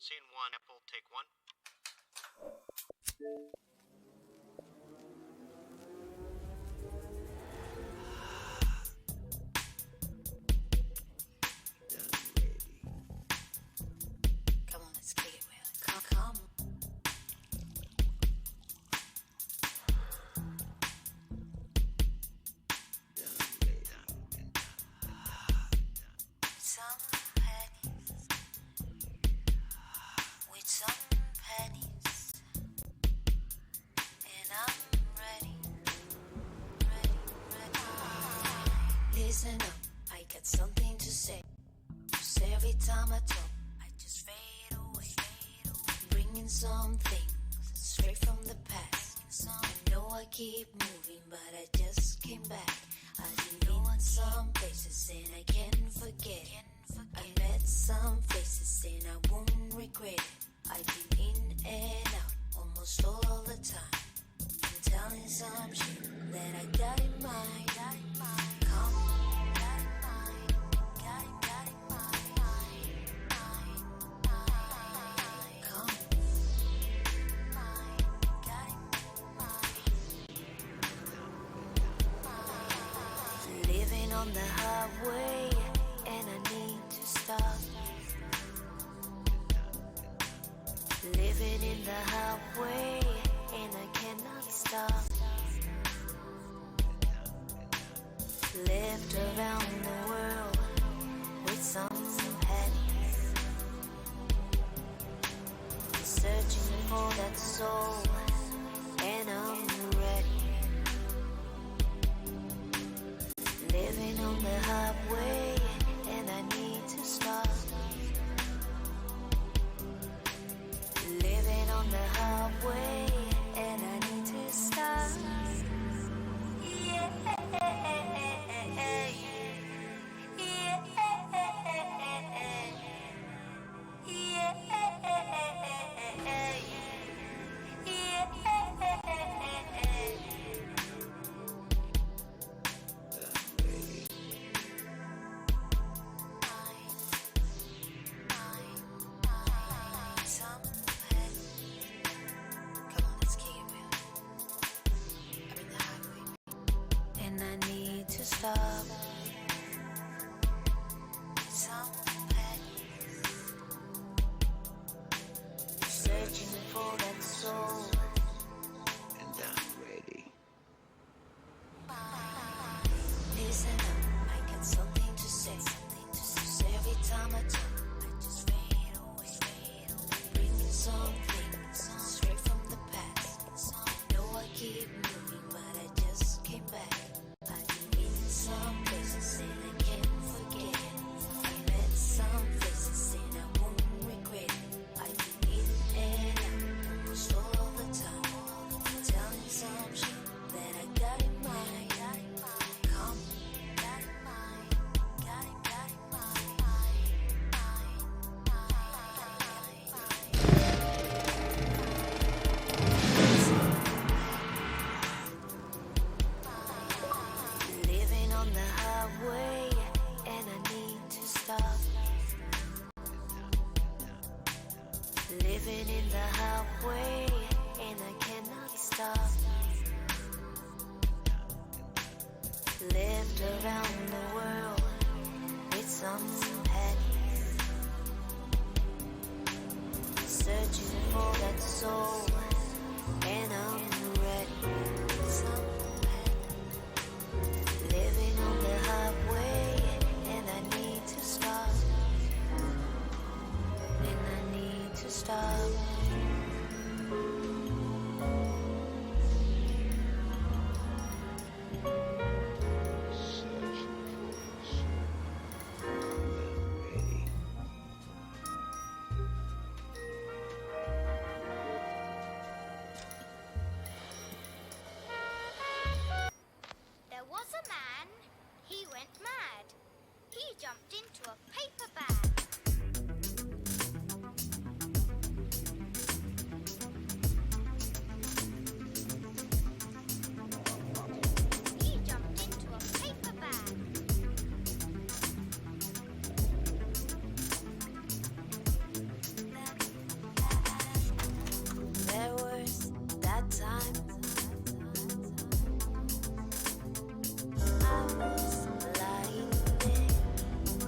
Scene one, Apple, take one. Come on, let's kick it real. Come. Some pennies. With some pennies. And I'm ready. Listen up, I got something to say. 'Cause every time I talk, I just fade away. Bringing some things straight from the past. I know I keep moving, but I just came back. I've been in some places and I can't forget it. I met some faces and I won't regret it. I've been in and out almost all the time. I'm telling some shit that I got in mind. Come. Living on the highway, and I need to stop. Living in the highway, and I cannot stop. Lived around the world with some pennies, searching for that soul, and I'm ready. Living on the highway, and I need to stop. Living on the highway, and I need to stop. Yeah. And I need to stop. Some pennies, searching for that soul, and I'm ready. Listen up, I got something to say. So every time I talk, I just fade away. Bringing some things straight from the past. I know I keep moving, but I just came back. I've been in some places and I can't forget it. I met some faces and I won't regret it. I've been in and out almost all the time. Telling some shit that I got in mind. Come. Living on the highway, and I need to stop. Living in the highway, and I cannot stop. Lived around the world with some pennies, searching for that soul, and I'm ready. Some pennies. Living on the highway, and I need to stop. And I need to stop. There was a man, he went mad. He jumped into a paper bag.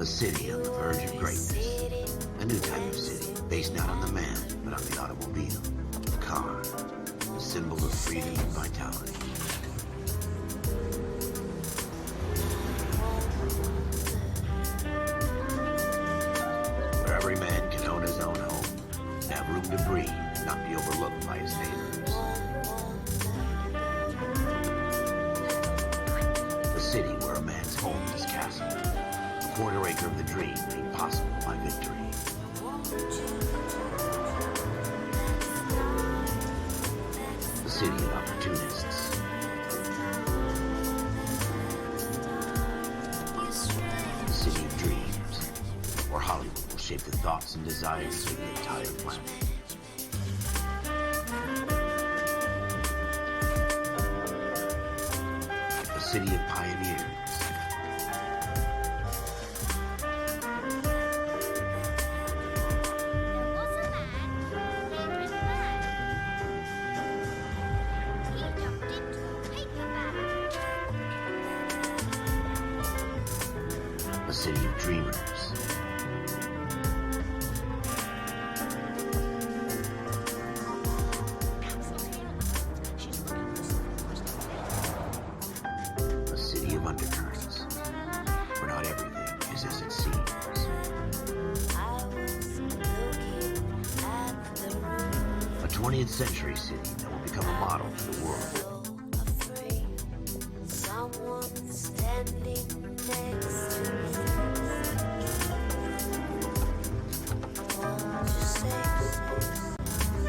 A city on the verge of greatness. A new type of city, based not on the man, but on the automobile. The car. A symbol of freedom and vitality. Where every man can own his own home, and have room to breathe, and not be overlooked by his neighbors. A city where a man's home is castle. A quarter acre of the dream made possible by victory. A city of opportunists. A city of dreams, where Hollywood will shape the thoughts and desires of the entire planet. A city of pioneers. A city of dreamers. A city of undercurrents, where not everything is as it seems. A 20th century city that will become a model for the world.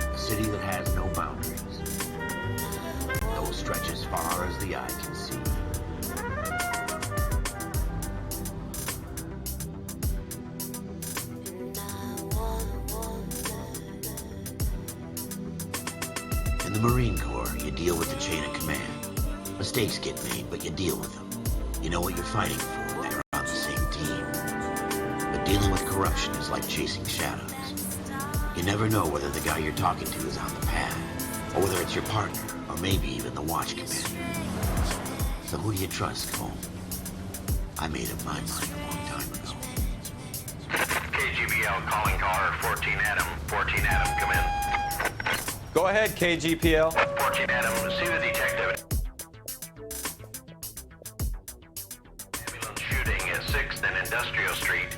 A city that has no boundaries, that will stretch as far as the eye can see. In the Marine Corps, you deal with the chain of command. Mistakes get made, but you deal with them. You know what you're fighting for, and they're on the same team. But dealing with corruption is like chasing shadows. You never know whether the guy you're talking to is on the pad, or whether it's your partner, or maybe even the watch commander. So who do you trust, Cole? I made up my mind a long time ago. KGBL calling caller 14 Adam. 14 Adam, come in. Go ahead, KGPL. 14 Adam, see the detective. Ambulance shooting at 6th and Industrial Street.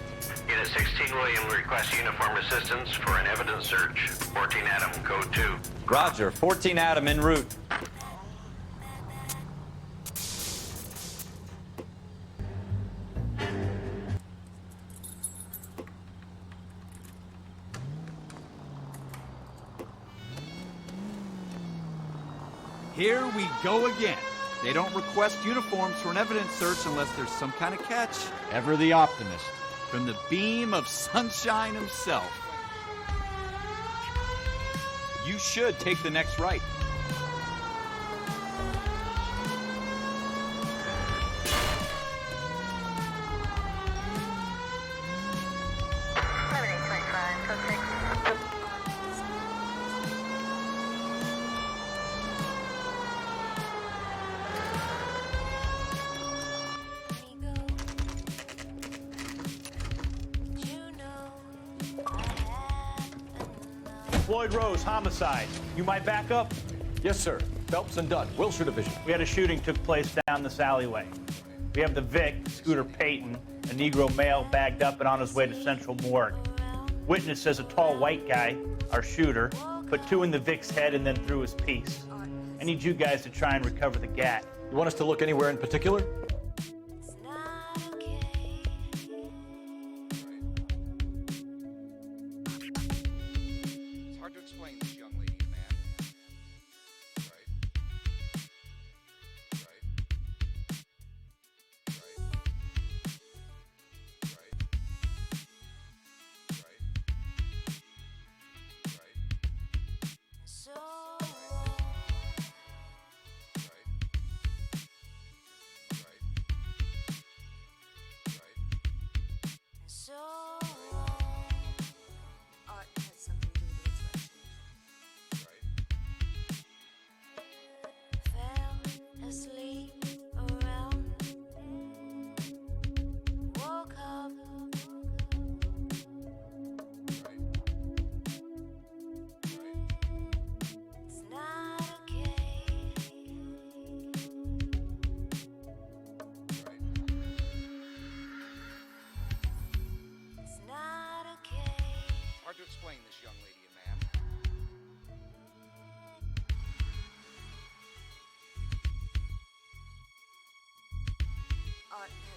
Unit 16 William requests uniform assistance for an evidence search. 14 Adam, code 2. Roger, 14 Adam en route. Here we go again. They don't request uniforms for an evidence search unless there's some kind of catch. Ever the optimist. From the beam of sunshine himself. You should take the next right. Floyd Rose, homicide. You might back up? Yes, sir. Phelps and Dunn, Wilshire Division. We had a shooting took place down this alleyway. We have the Vic, Scooter Payton, a Negro male bagged up and on his way to Central Morgue. Witness says a tall white guy, our shooter, put 2 in the Vic's head and then threw his piece. I need you guys to try and recover the gat. You want us to look anywhere in particular? It's hard to explain this young lady, man. Art has something to do with its reputation.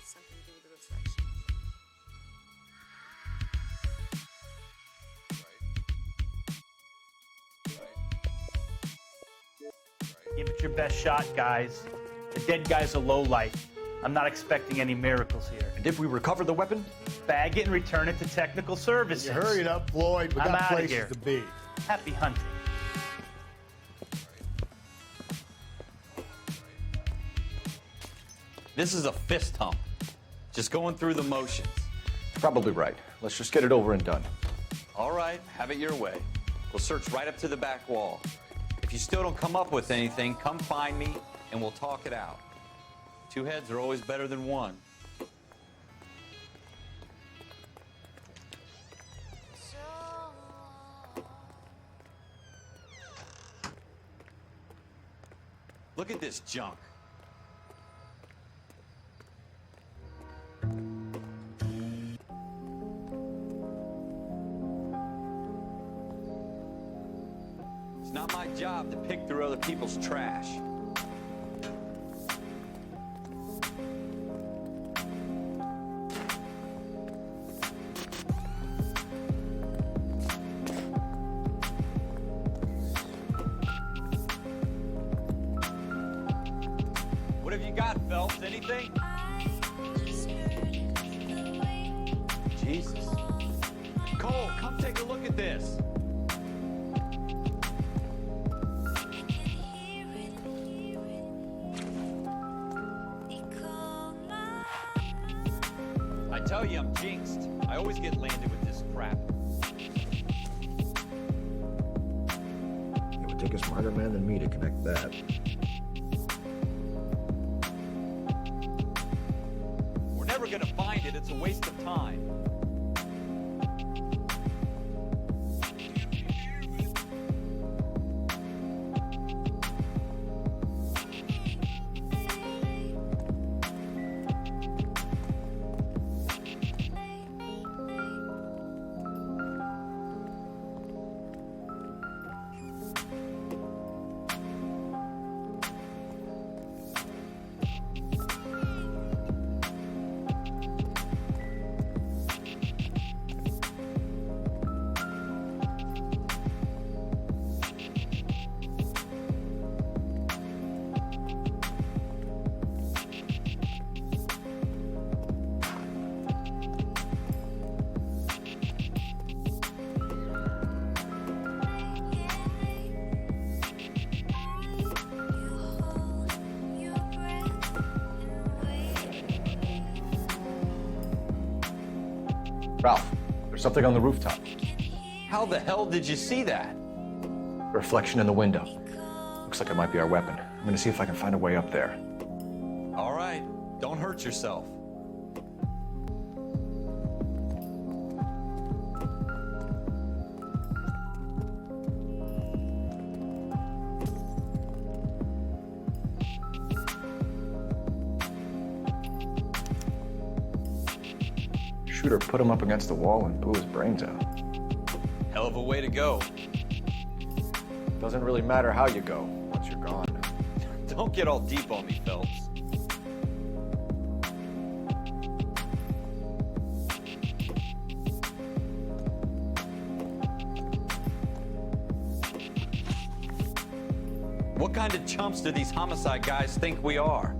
something to do with the reflection. Give it your best shot, guys. The dead guy's a lowlife. I'm not expecting any miracles here. And if we recover the weapon? Bag it and return it to technical services. Hurry it up, Floyd. We I'm got outta places here. to be. Happy hunting. This is a fist hump. Just going through the motions. Probably right. Let's just get it over and done. All right, have it your way. We'll search right up to the back wall. If you still don't come up with anything, come find me and we'll talk it out. Two heads are always better than one. Look at this junk. It's not my job to pick through other people's trash. What have you got, Phelps? Anything? Jesus. Cole, come take a look at this. I tell you, I'm jinxed. I always get landed with this crap. It would take a smarter man than me to connect that. We're never gonna find it. It's a waste of time. Ralph, there's something on the rooftop. How the hell did you see that? A reflection in the window. Looks like it might be our weapon. I'm gonna see if I can find a way up there. All right, don't hurt yourself. Shooter put him up against the wall and blew his brains out. Hell of a way to go. Doesn't really matter how you go once you're gone. Don't get all deep on me, Phelps. What kind of chumps do these homicide guys think we are?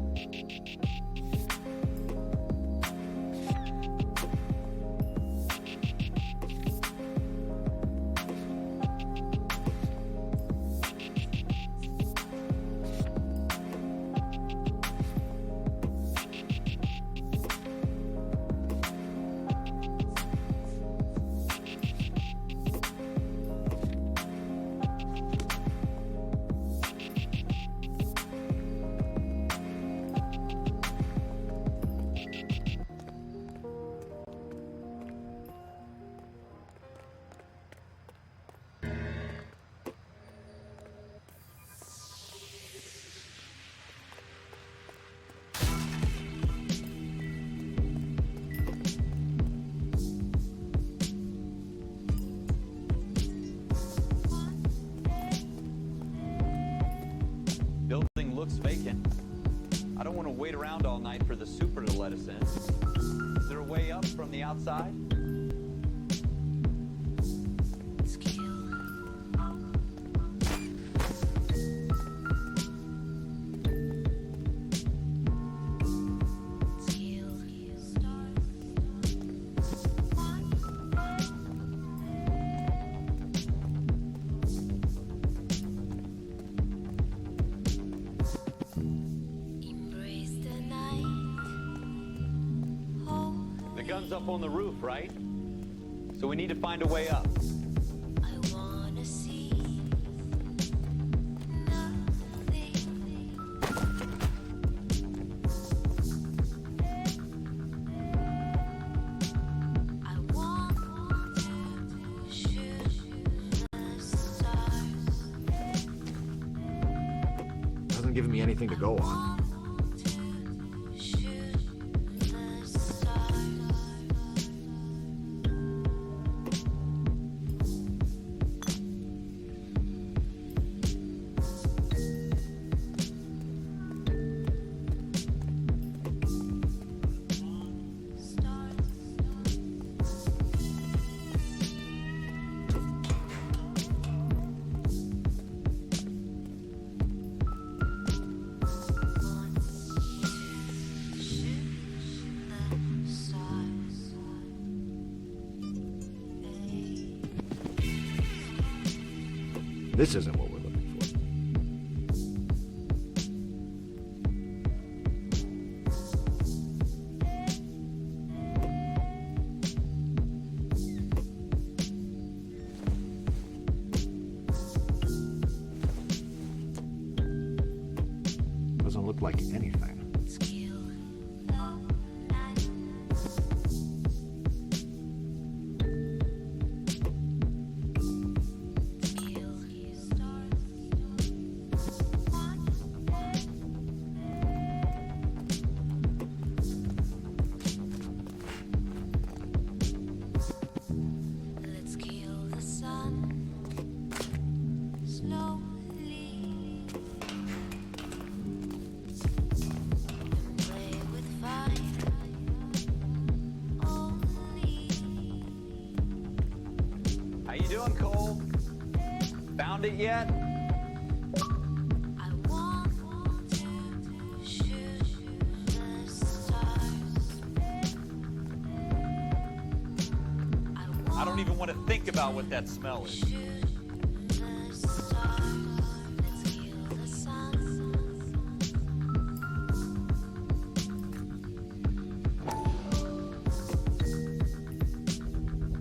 Building looks vacant. I don't want to wait wait around all night for the super to let us in. Is there a way up from the outside? Gun's up on the roof, right? So we need to find a way up. I wanna see nothing. I want to shoot the stars. Hasn't given me anything to go on. This isn't what we're looking for. Doesn't look like anything. Cole? Found it yet? I want to shoot the stars. I don't even want to think about what that smell is.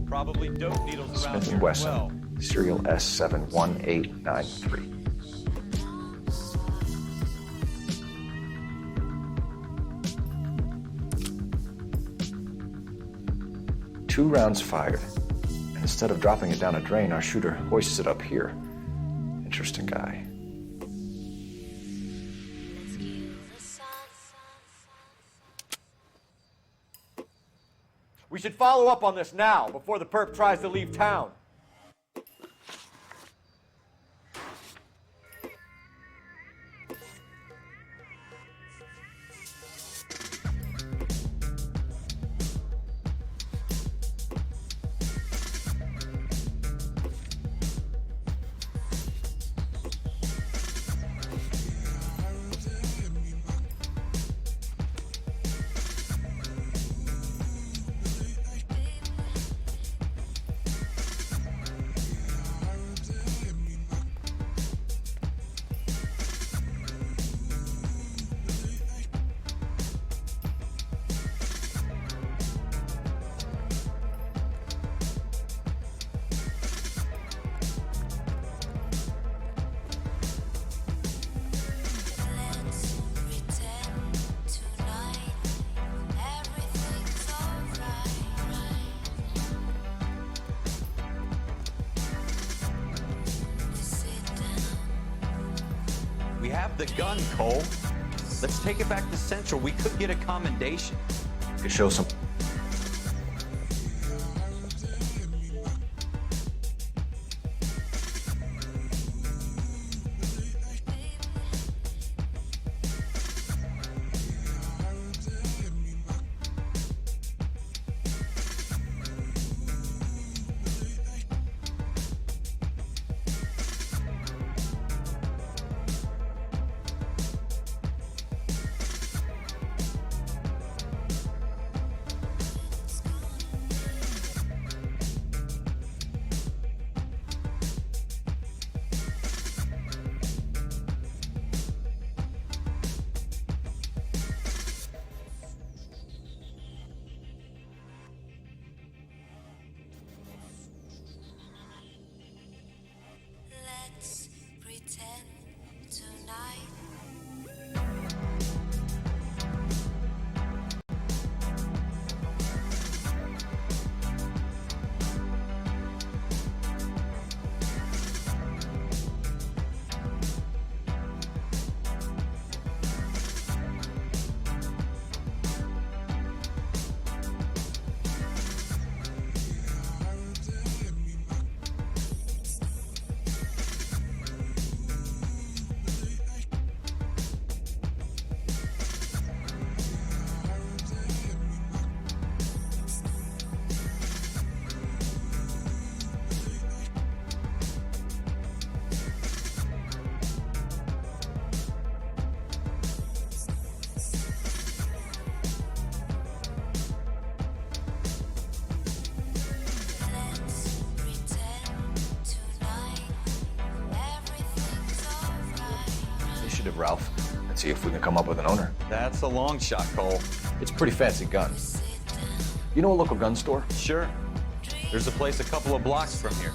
Probably dope needles around Smith here & as well. Wesson, serial S71893. Two rounds fired, and instead of dropping it down a drain, our shooter hoists it up here. Interesting guy. We should follow up on this now, before the perp tries to leave town. We have the gun, Cole. Let's take it back to Central. We could get a commendation. Could show some. initiative, Ralph, and see if we can come up with an owner. That's a long shot, Cole. It's a pretty fancy gun. You know a local gun store? Sure. There's a place a couple of blocks from here.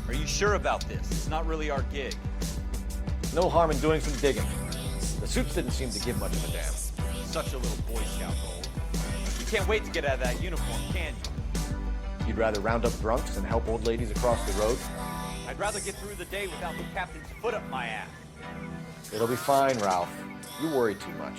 Are you sure about this? It's not really our gig. No harm in doing some digging. The suits didn't seem to give much of a damn. Such a little Boy Scout, Cole. You can't wait to get out of that uniform, can you? You'd rather round up drunks than help old ladies across the road? I'd rather get through the day without the captain's foot up my ass. It'll be fine, Ralph. You worry too much.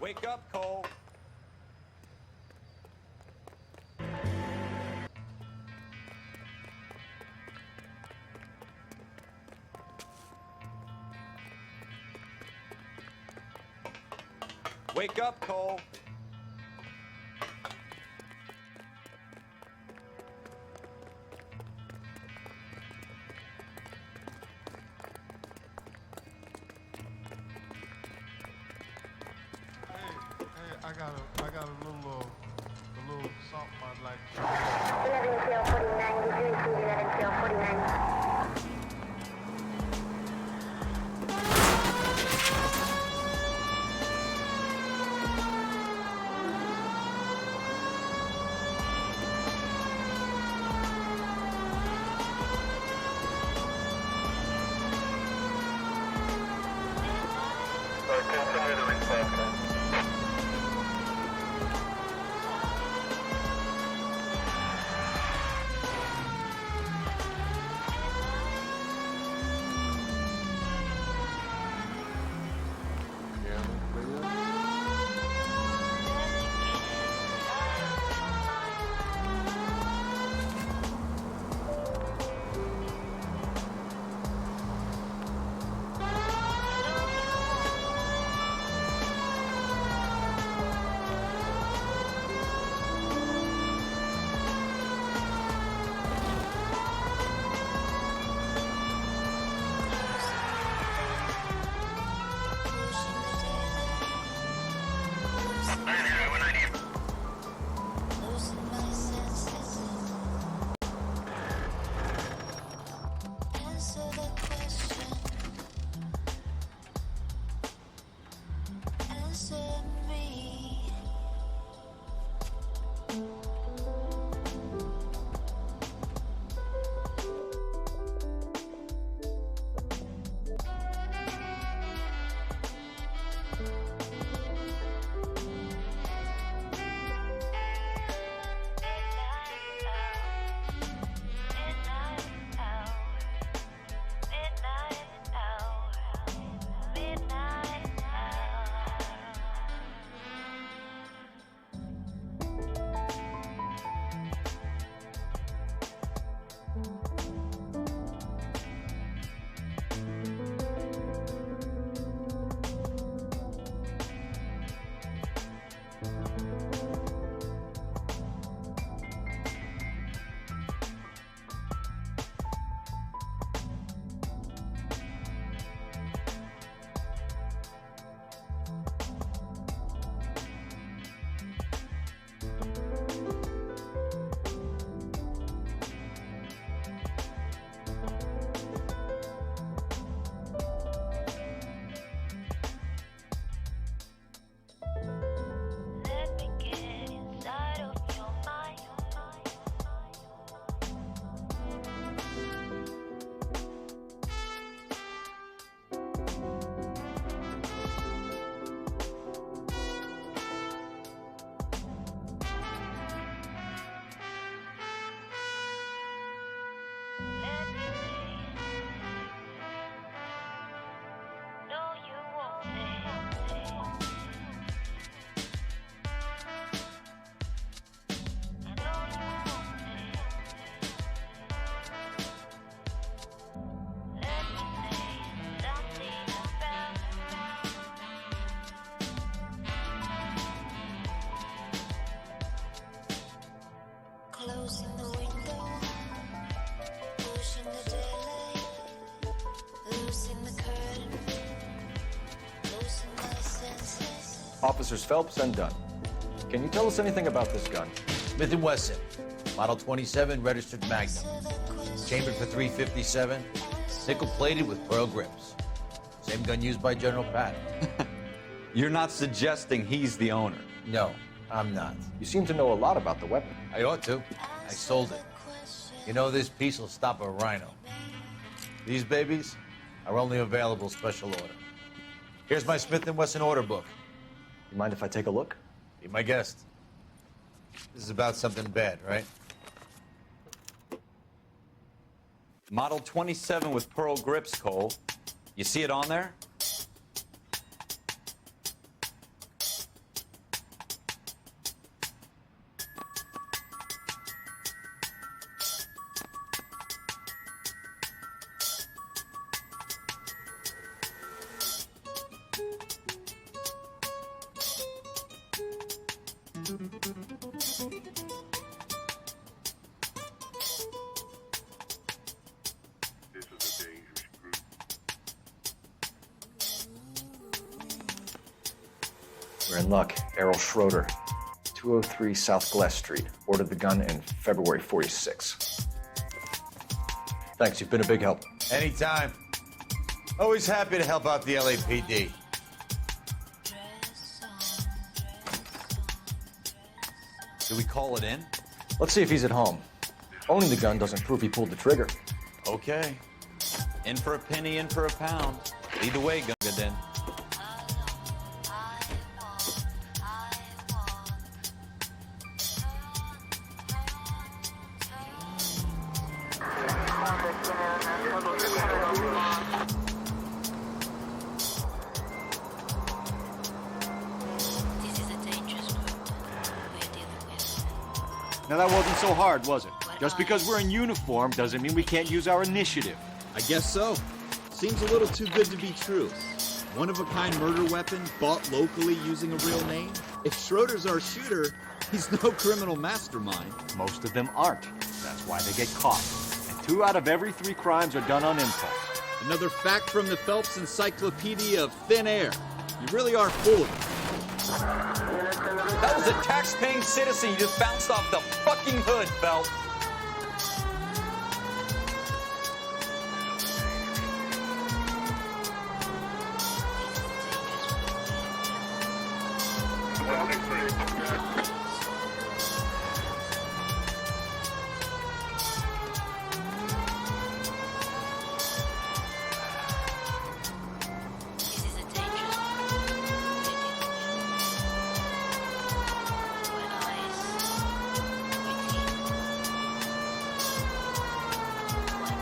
Wake up, Cole. Wake up, Cole. I got a little something I'd like to. 11 tail 49, degree 11 tail 49. Continue the request. Let me get Officers Phelps and Dunn. Can you tell us anything about this gun? Smith & Wesson, Model 27, registered Magnum. Chambered for .357, nickel-plated with pearl grips. Same gun used by General Patton. You're not suggesting he's the owner? No, I'm not. You seem to know a lot about the weapon. I ought to. I sold it. You know, this piece will stop a rhino. These babies are only available special order. Here's my Smith & Wesson order book. You mind if I take a look? Be my guest. This is about something bad, right? Model 27 with pearl grips, Cole. You see it on there? We're in luck. Errol Schroeder, 203 South Glass Street. Ordered the gun in February '46. Thanks, you've been a big help. Anytime. Always happy to help out the LAPD. Do we call it in? Let's see if he's at home. Owning the gun doesn't prove he pulled the trigger. Okay. In for a penny, in for a pound. Either way, Gunga then. This is a dangerous group we're dealing with. Now that wasn't so hard, was it? Just because we're in uniform doesn't mean we can't use our initiative. I guess so. Seems a little too good to be true. One-of-a-kind murder weapon bought locally using a real name? If Schroeder's our shooter, he's no criminal mastermind. Most of them aren't. That's why they get caught. And 2 out of every 3 crimes are done on impulse. Another fact from the Phelps Encyclopedia of Thin Air. You really are full of it. That was a tax-paying citizen you just bounced off the fucking hood, Phelps. This is a dangerous group we're dealing with. White eyes, white teeth, white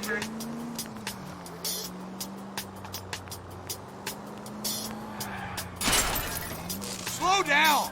dreams. Slow down!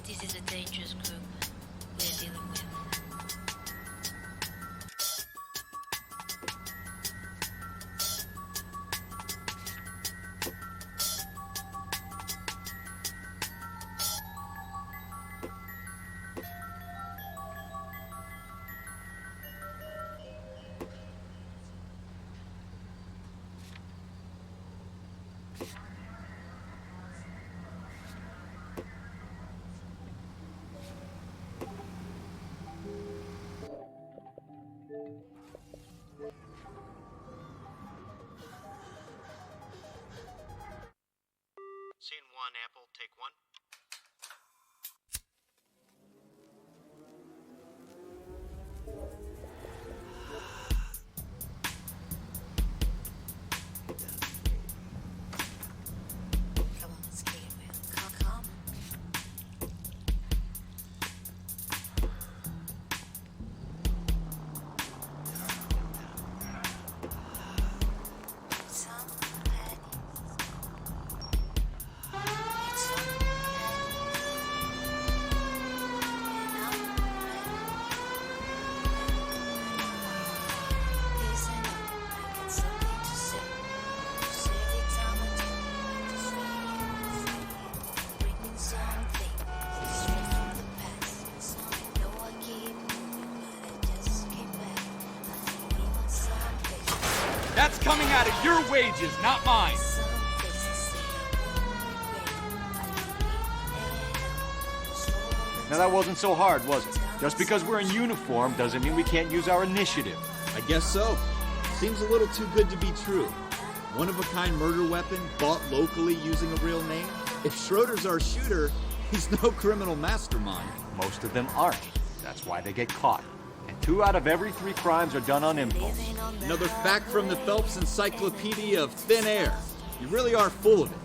This is a dangerous group we're dealing with. Scene 1, Apple, take 1. That's coming out of your wages, not mine. Now that wasn't so hard, was it? Just because we're in uniform doesn't mean we can't use our initiative. I guess so. Seems a little too good to be true. One-of-a-kind murder weapon bought locally using a real name? If Schroeder's our shooter, he's no criminal mastermind. Most of them aren't. That's why they get caught. And 2 out of every 3 crimes are done on impulse. Another fact from the Phelps Encyclopedia of Thin Air. You really are full of it.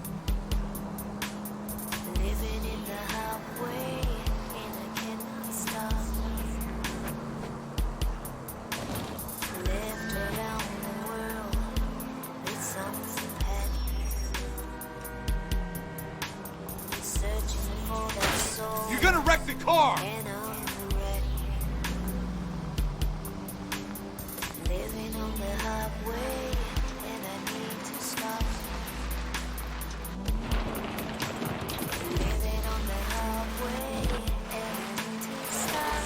You're gonna wreck the car! Living on the highway, and I need to stop. Living on the highway, and I need to stop.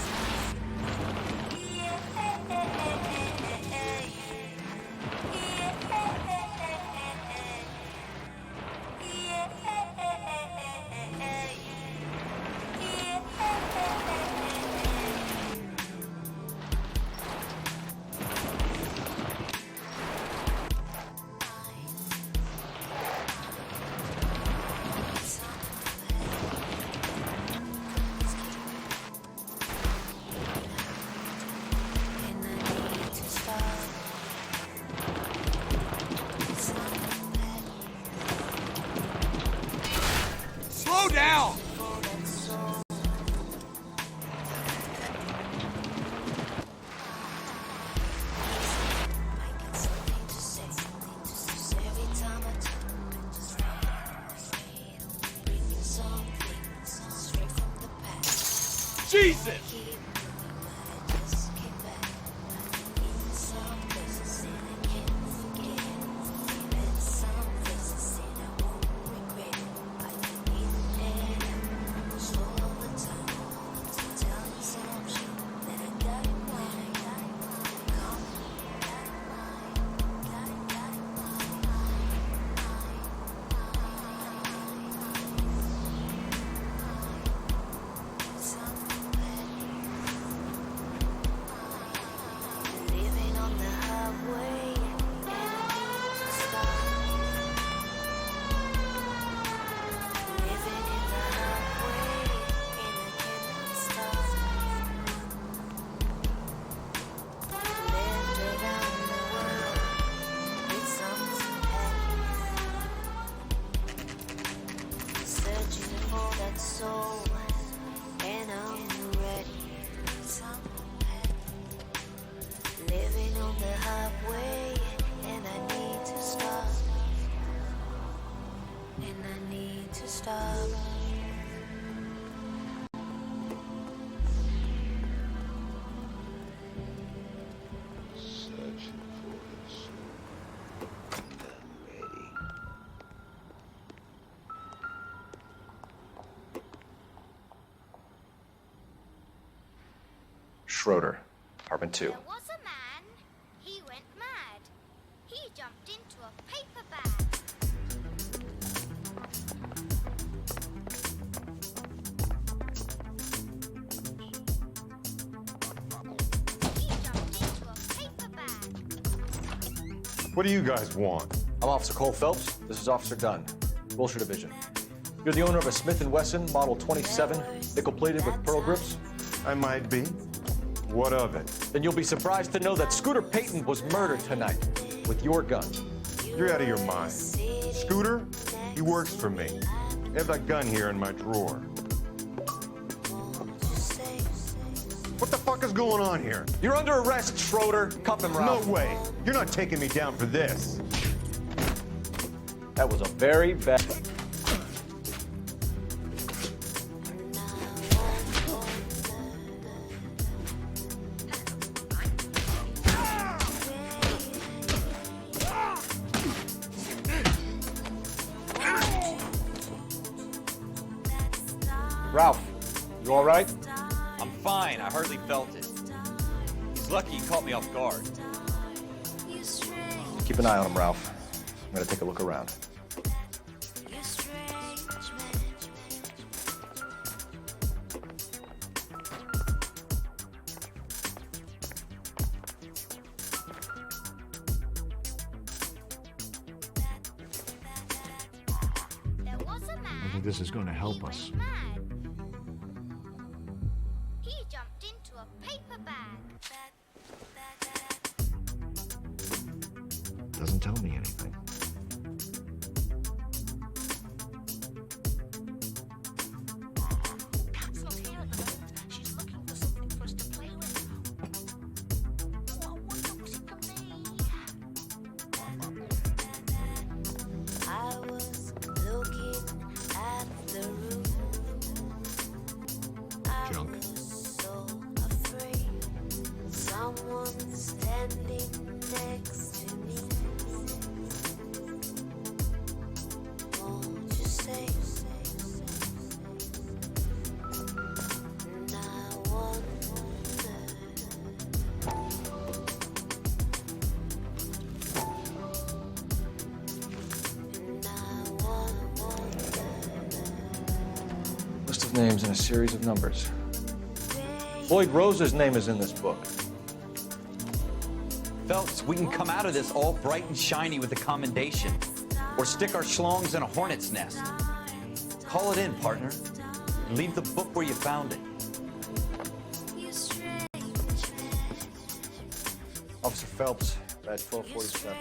Slow down! Jesus! Living on the highway, and I need to stop. Living in the highway, and I cannot stop. Lived around the world with something happy. Searching for that soul, and I'm ready. Living on the highway, and I need to stop. And I need to stop. Searching for his soul. Ready. Schroeder, apartment 2. There was a man. He went mad. He jumped into a paper bag. He jumped into a paper bag. What do you guys want? I'm Officer Cole Phelps. This is Officer Dunn, Wilshire Division. You're the owner of a Smith & Wesson Model 27, nickel-plated with pearl grips? I might be. What of it? Then you'll be surprised to know that Scooter Payton was murdered tonight with your gun. You're out of your mind. Scooter? He works for me. I have that gun here in my drawer. What the fuck is going on here? You're under arrest, Schroeder. Cuff him, Ralph. No way. You're not taking me down for this. That was a very bad... Ralph, you all right? I'm fine. I hardly felt it. He's lucky he caught me off guard. Keep an eye on him, Ralph. I'm gonna take a look around. There was a man. I think this is going to help us. Mad. He jumped into a paper bag. Doesn't tell me anything. Cat's not here at the moment. She's looking for something for us to play with. Oh, I wonder what it could be. I was looking at the room. Junk. I was so afraid. Someone standing next to me. Won't you say? And I wonder. And I wonder. List of names and a series of numbers. Floyd Rose's name is in this book. Phelps, we can come out of this all bright and shiny with a commendation. Or stick our schlongs in a hornet's nest. Call it in, partner. Leave the book where you found it. Officer Phelps, badge 1247.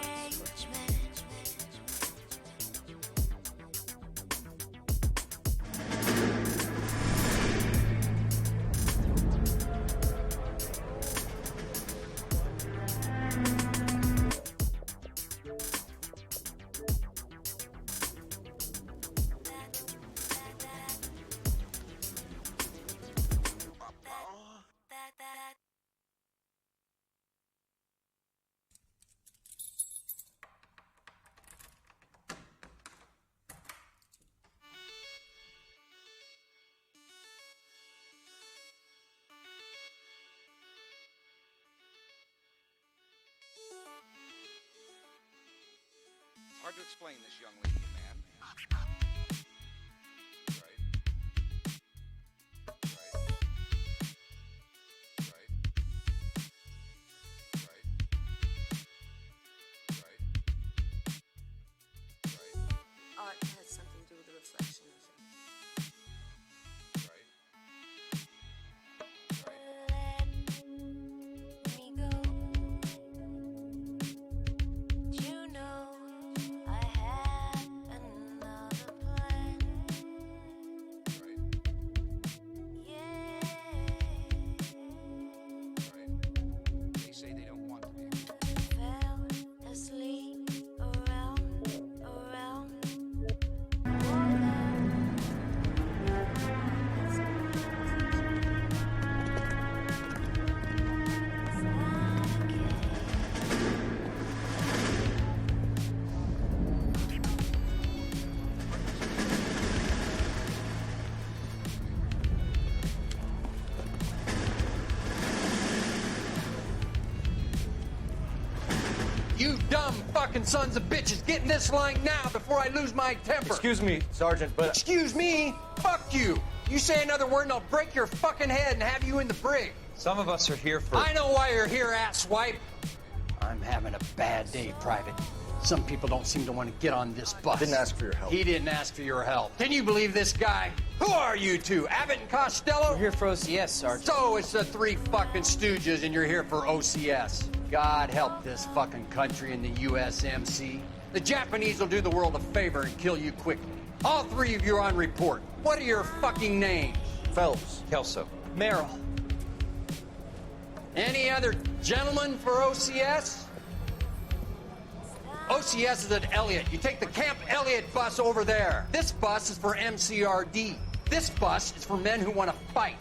It's hard to explain this young lady, man. Art has something to do with the reflection of it. Let me go. You know I had another plan. Yeah. They say they don't want to be. Fell asleep around. You dumb fucking sons of bitches, get in this line now before I lose my temper. Excuse me, Sergeant, but... Excuse me? Fuck you. You say another word and I'll break your fucking head and have you in the brig. Some of us are here for... I know why you're here, asswipe. I'm having a bad day, Private. Some people don't seem to want to get on this bus. Didn't ask for your help. He didn't ask for your help. Can you believe this guy? Who are you two? Abbott and Costello? We're here for OCS, Sergeant. So it's the three fucking stooges and you're here for OCS. God help this fucking country and the USMC. The Japanese will do the world a favor and kill you quickly. All three of you are on report. What are your fucking names? Phelps. Kelso. Merrill. Any other gentlemen for OCS? OCS is at Elliott. You take the Camp Elliott bus over there. This bus is for MCRD. This bus is for men who want to fight.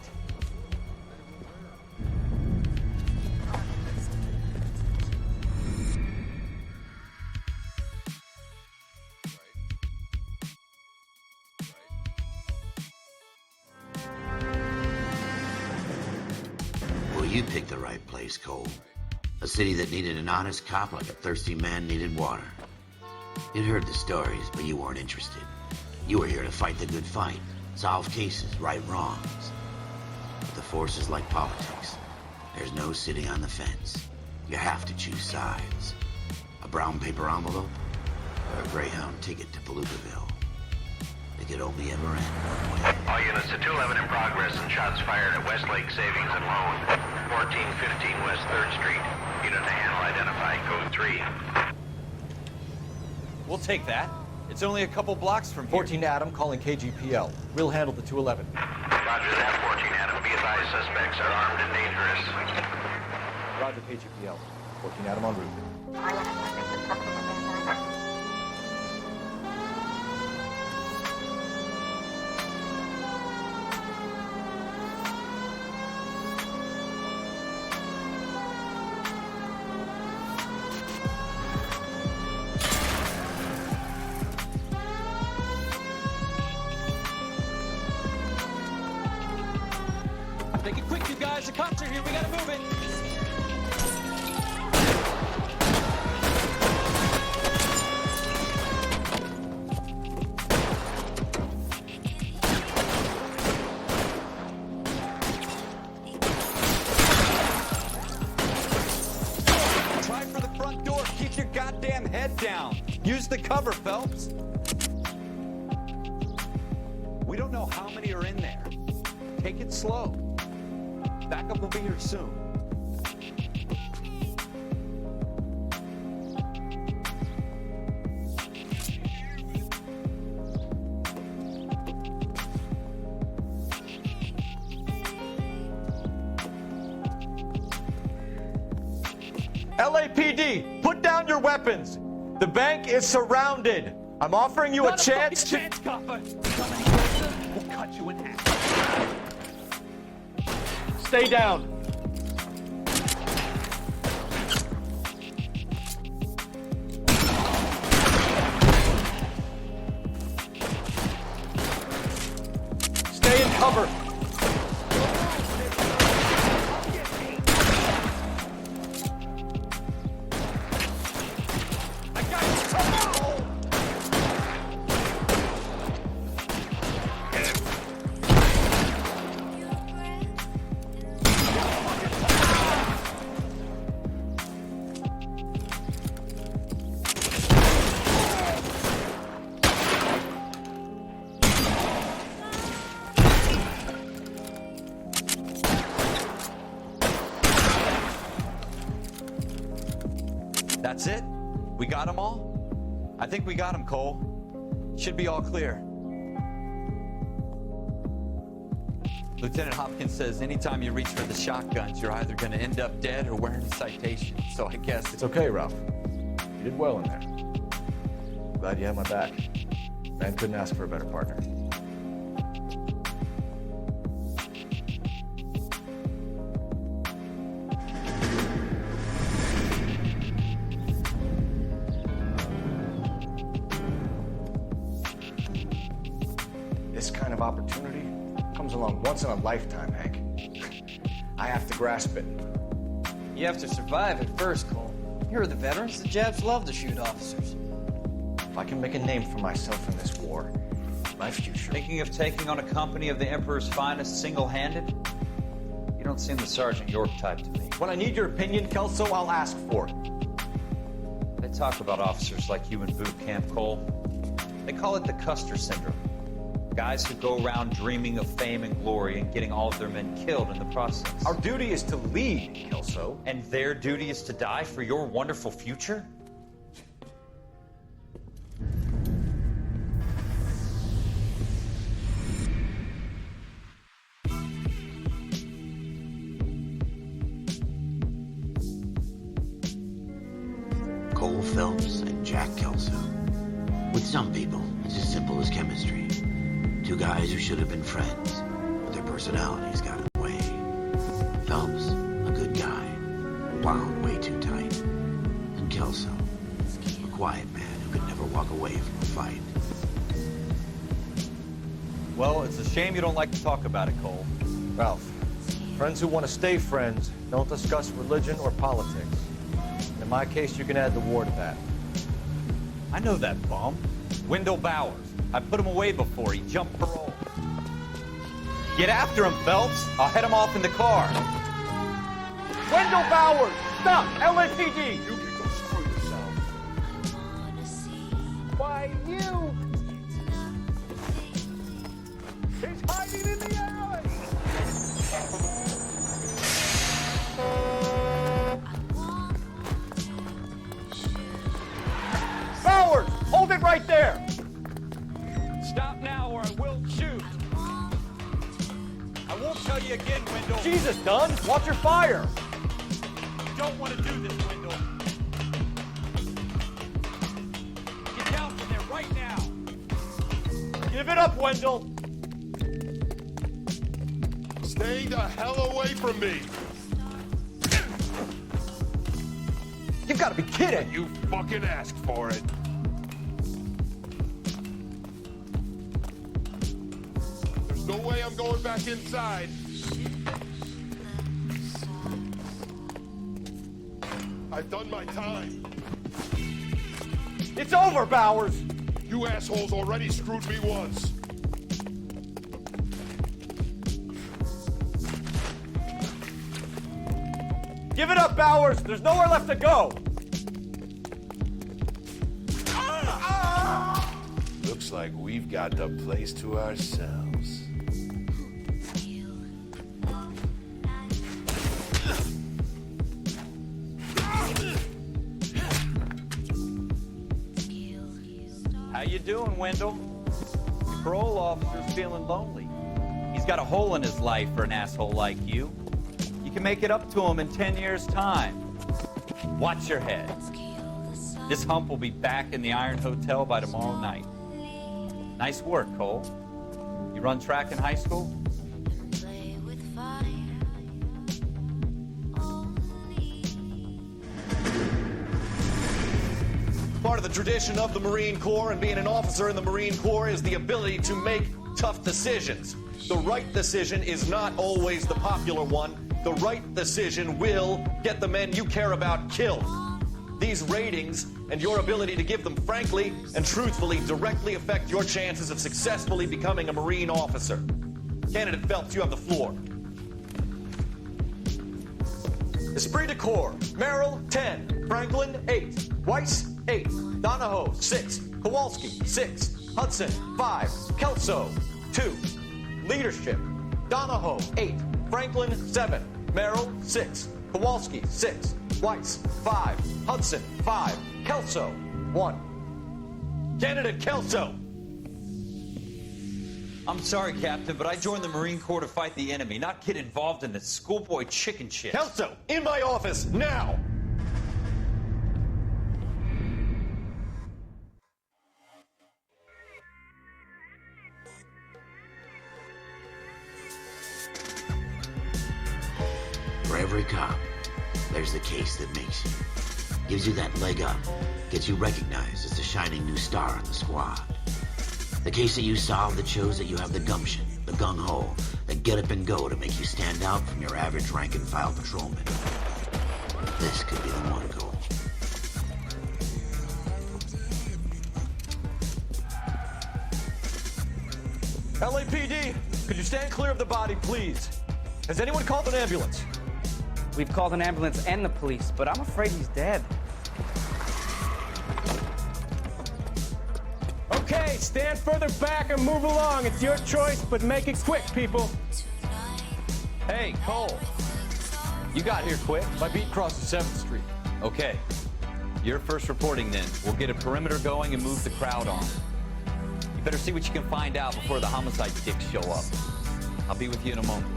Well, you picked the right place, Cole. A city that needed an honest cop like a thirsty man needed water. You'd heard the stories, but you weren't interested. You were here to fight the good fight, solve cases, right wrongs. But the force is like politics. There's no sitting on the fence. You have to choose sides. A brown paper envelope or a Greyhound ticket to Palookaville. It could only ever end one way. All units to 211 in progress and shots fired at Westlake Savings and Loan, 1415 West 3rd Street. Unit to handle identified code 3. We'll take that. It's only a couple blocks from here. 14 Adam calling KGPL. We'll handle the 211. Roger that, 14 Adam. Be advised, suspects are armed and dangerous. Roger KGPL. 14 Adam en route. Make it quick, you guys. The cops are here. We gotta move it. Try for the front door. Keep your goddamn head down. Use the cover, Phelps. We don't know how many are in there. Take it slow. Backup will be here soon. LAPD, put down your weapons. The bank is surrounded. I'm offering you a chance to... Chance, copper. Come any closer, we'll cut you in half. Stay down. Stay in cover. That's it? We got them all? I think we got them, Cole. Should be all clear. Lieutenant Hopkins says anytime you reach for the shotguns, you're either going to end up dead or wearing a citation. So I guess It's okay, Ralph. You did well in there. Glad you had my back. Man couldn't ask for a better partner. This kind of opportunity comes along once in a lifetime, Hank. I have to grasp it. You have to survive it first, Cole. Here are the veterans. The Japs love to shoot officers. If I can make a name for myself in this war, my future... Thinking of taking on a company of the Emperor's finest single-handed? You don't seem the Sergeant York type to me. When I need your opinion, Kelso, I'll ask for it. They talk about officers like you in boot camp, Cole. They call it the Custer syndrome. Guys who go around dreaming of fame and glory and getting all of their men killed in the process. Our duty is to lead, Kelso. And their duty is to die for your wonderful future? Cole Phelps and Jack Kelso. With some people, it's as simple as chemistry. Two guys who should have been friends, but their personalities got in the way. Phelps, a good guy, wound way too tight. And Kelso, a quiet man who could never walk away from a fight. Well, it's a shame you don't like to talk about it, Cole. Ralph, friends who want to stay friends don't discuss religion or politics. In my case, you can add the war to that. I know that bum. Wendell Bowers. I put him away before. He jumped parole. Get after him, Phelps. I'll head him off in the car. Wendell Bowers! Stop! LAPD! You can go screw yourself. Why, you! He's hiding in the alley! Bowers! Hold it right there! Stop now or I will shoot. I won't tell you again, Wendell. Jesus, Dunn! Watch your fire! You don't want to do this, Wendell. Get down from there right now. Give it up, Wendell! Stay the hell away from me. You've got to be kidding. You fucking asked for it. There's no way I'm going back inside. I've done my time. It's over, Bowers! You assholes already screwed me once. Give it up, Bowers! There's nowhere left to go! Looks like we've got the place to ourselves. How you doing, Wendell? Your parole officer's feeling lonely. He's got a hole in his life for an asshole like you. You can make it up to him in 10 years' time. Watch your head. This hump will be back in the Iron Hotel by tomorrow night. Nice work, Cole. You run track in high school? Part of the tradition of the Marine Corps and being an officer in the Marine Corps is the ability to make tough decisions. The right decision is not always the popular one. The right decision will get the men you care about killed. These ratings and your ability to give them frankly and truthfully directly affect your chances of successfully becoming a Marine officer. Candidate Phelps, you have the floor. Esprit de Corps, Merrill, 10. Franklin, 8. Weiss, 8. Donahoe, 6. Kowalski, 6. Hudson, 5. Kelso, 2. Leadership, Donahoe, 8. Franklin, 7. Merrill, 6. Kowalski, 6. Weiss, 5. Hudson, 5. Kelso, 1. Candidate Kelso. I'm sorry, Captain, but I joined the Marine Corps to fight the enemy, not get involved in this schoolboy chicken shit. Kelso, in my office, now! For every cop, there's the case that makes you. Gives you that leg up. Gets you recognized as the shining new star in the squad. The case that you solved that shows that you have the gumption, the gung-ho, the get up and go to make you stand out from your average rank-and-file patrolman. This could be the one goal. LAPD, could you stand clear of the body, please? Has anyone called an ambulance? We've called an ambulance and the police, but I'm afraid he's dead. Okay, stand further back and move along. It's your choice, but make it quick, people. Hey, Cole. You got here quick. My beat crosses 7th Street. Okay. You're first reporting then. We'll get a perimeter going and move the crowd on. You better see what you can find out before the homicide dicks show up. I'll be with you in a moment.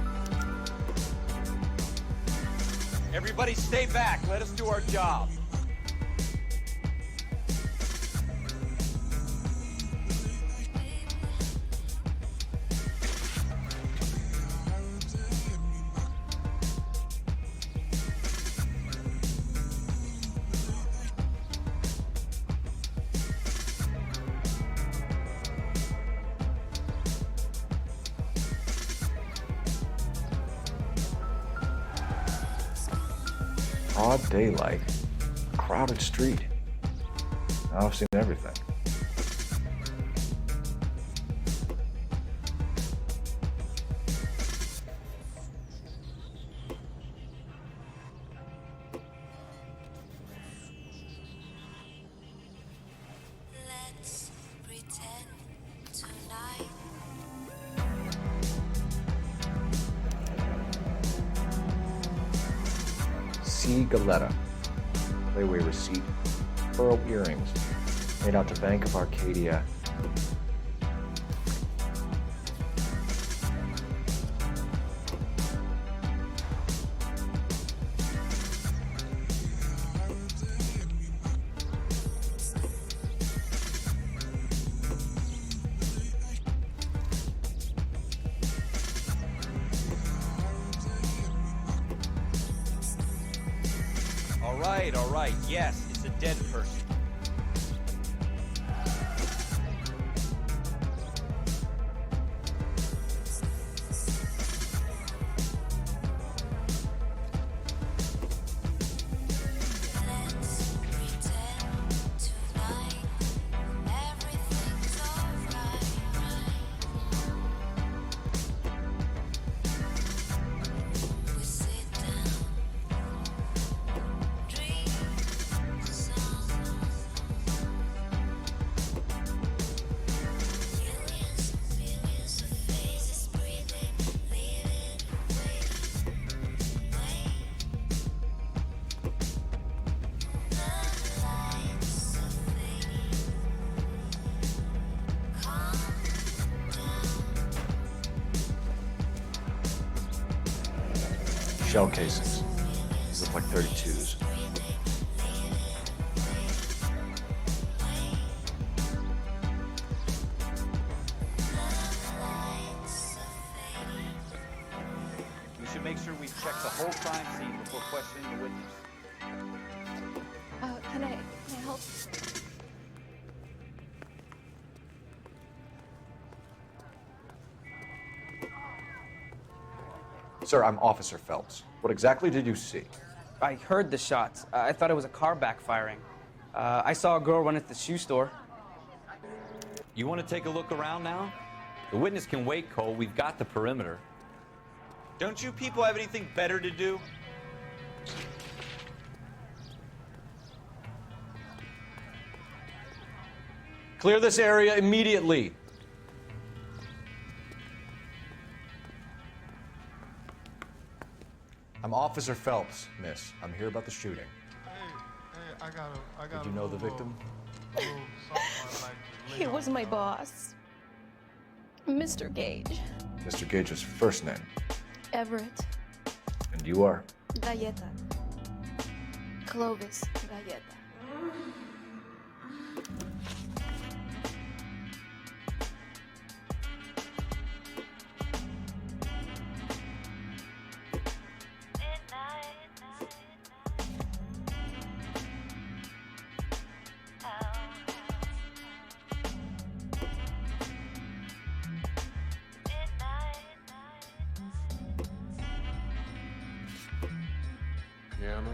Everybody stay back. Let us do our job. Broad daylight, crowded street. Now I've seen everything. Let's pretend tonight. C. Galetta. Layaway receipt. Pearl earrings. Made out to Bank of Arcadia. All right. Yes, it's a dead person. Let's pretend tonight. Everything's alright. We sit down, dream songs. Millions of faces breathing, living, waiting. The lights are fading. Calm down. Shell casings. These look like 32s. We should make sure we check the whole crime scene before questioning the witness. Can I help? Sir, I'm Officer Phelps. What exactly did you see? I heard the shots. I thought it was a car backfiring. I saw a girl run at the shoe store. You want to take a look around now? The witness can wait, Cole. We've got the perimeter. Don't you people have anything better to do? Clear this area immediately. I'm Officer Phelps, miss. I'm here about the shooting. I got Did you know the victim? He was my boss, Mr. Gage. Mr. Gage's first name. Everett. And you are? Galleta. Clovis Galleta.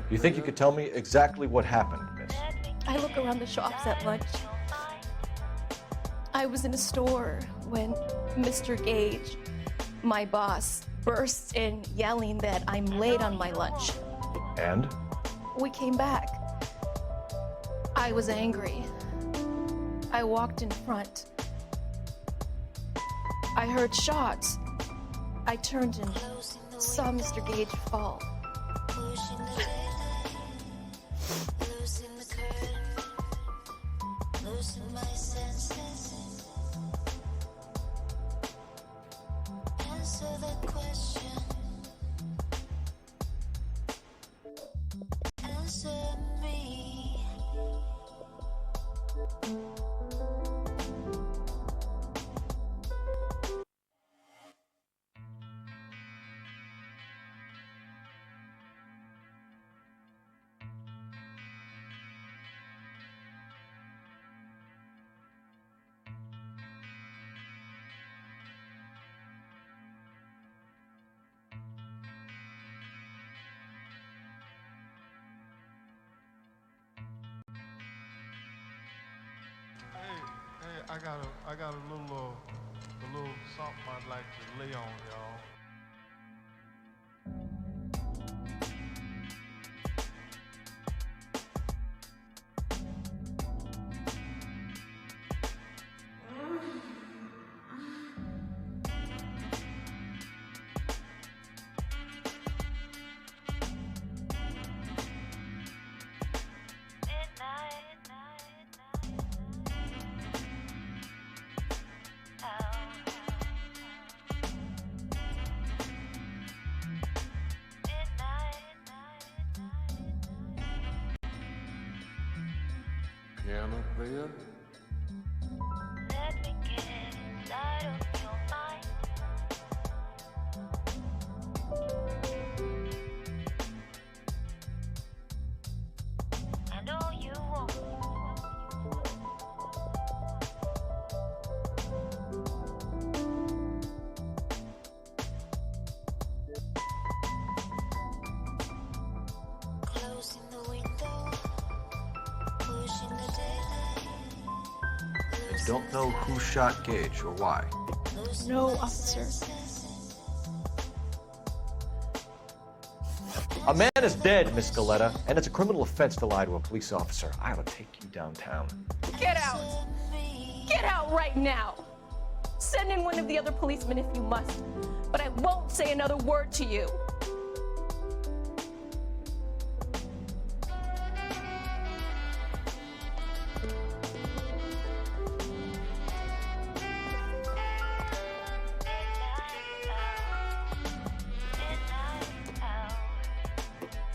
Do you think you could tell me exactly what happened, miss? I look around the shops at lunch. I was in a store when Mr. Gage, my boss, bursts in yelling that I'm late on my lunch. And? We came back. I was angry. I walked in front. I heard shots. I turned and saw Mr. Gage fall. Pushing the daylight, losing the curve, losing my senses. Answer the question. Answer me. I got a little something I'd like to lay on y'all. Piano player? Let me get inside of your mind. I know you won't. Closing the window, pushing the daylight. I don't know who shot Gage or why. No, officer. A man is dead, Miss Galetta, and it's a criminal offense to lie to a police officer. I ought to take you downtown. Get out! Get out right now! Send in one of the other policemen if you must, but I won't say another word to you.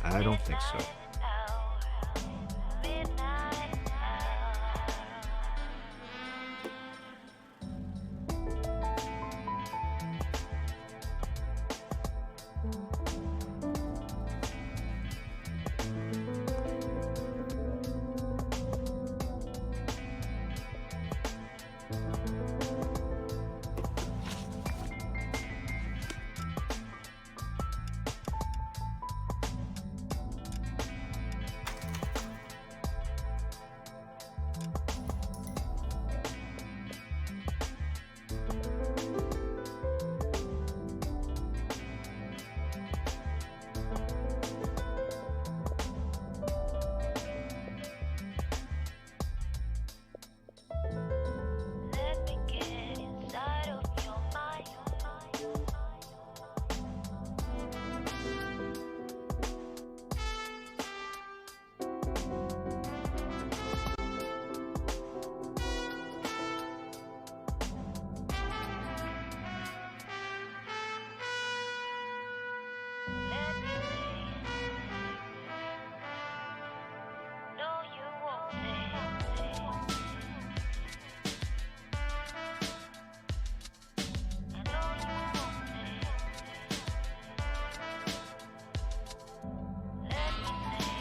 I don't think so. Let me get inside of your mind. Let me see. No, you won't say. I know you won't say. Let me say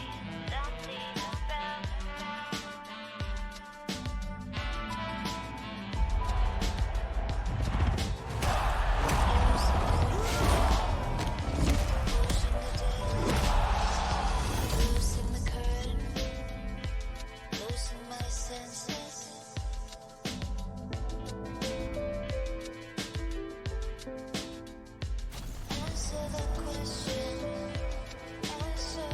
something about losing the curtain, losing my senses. Answer the question. Answer.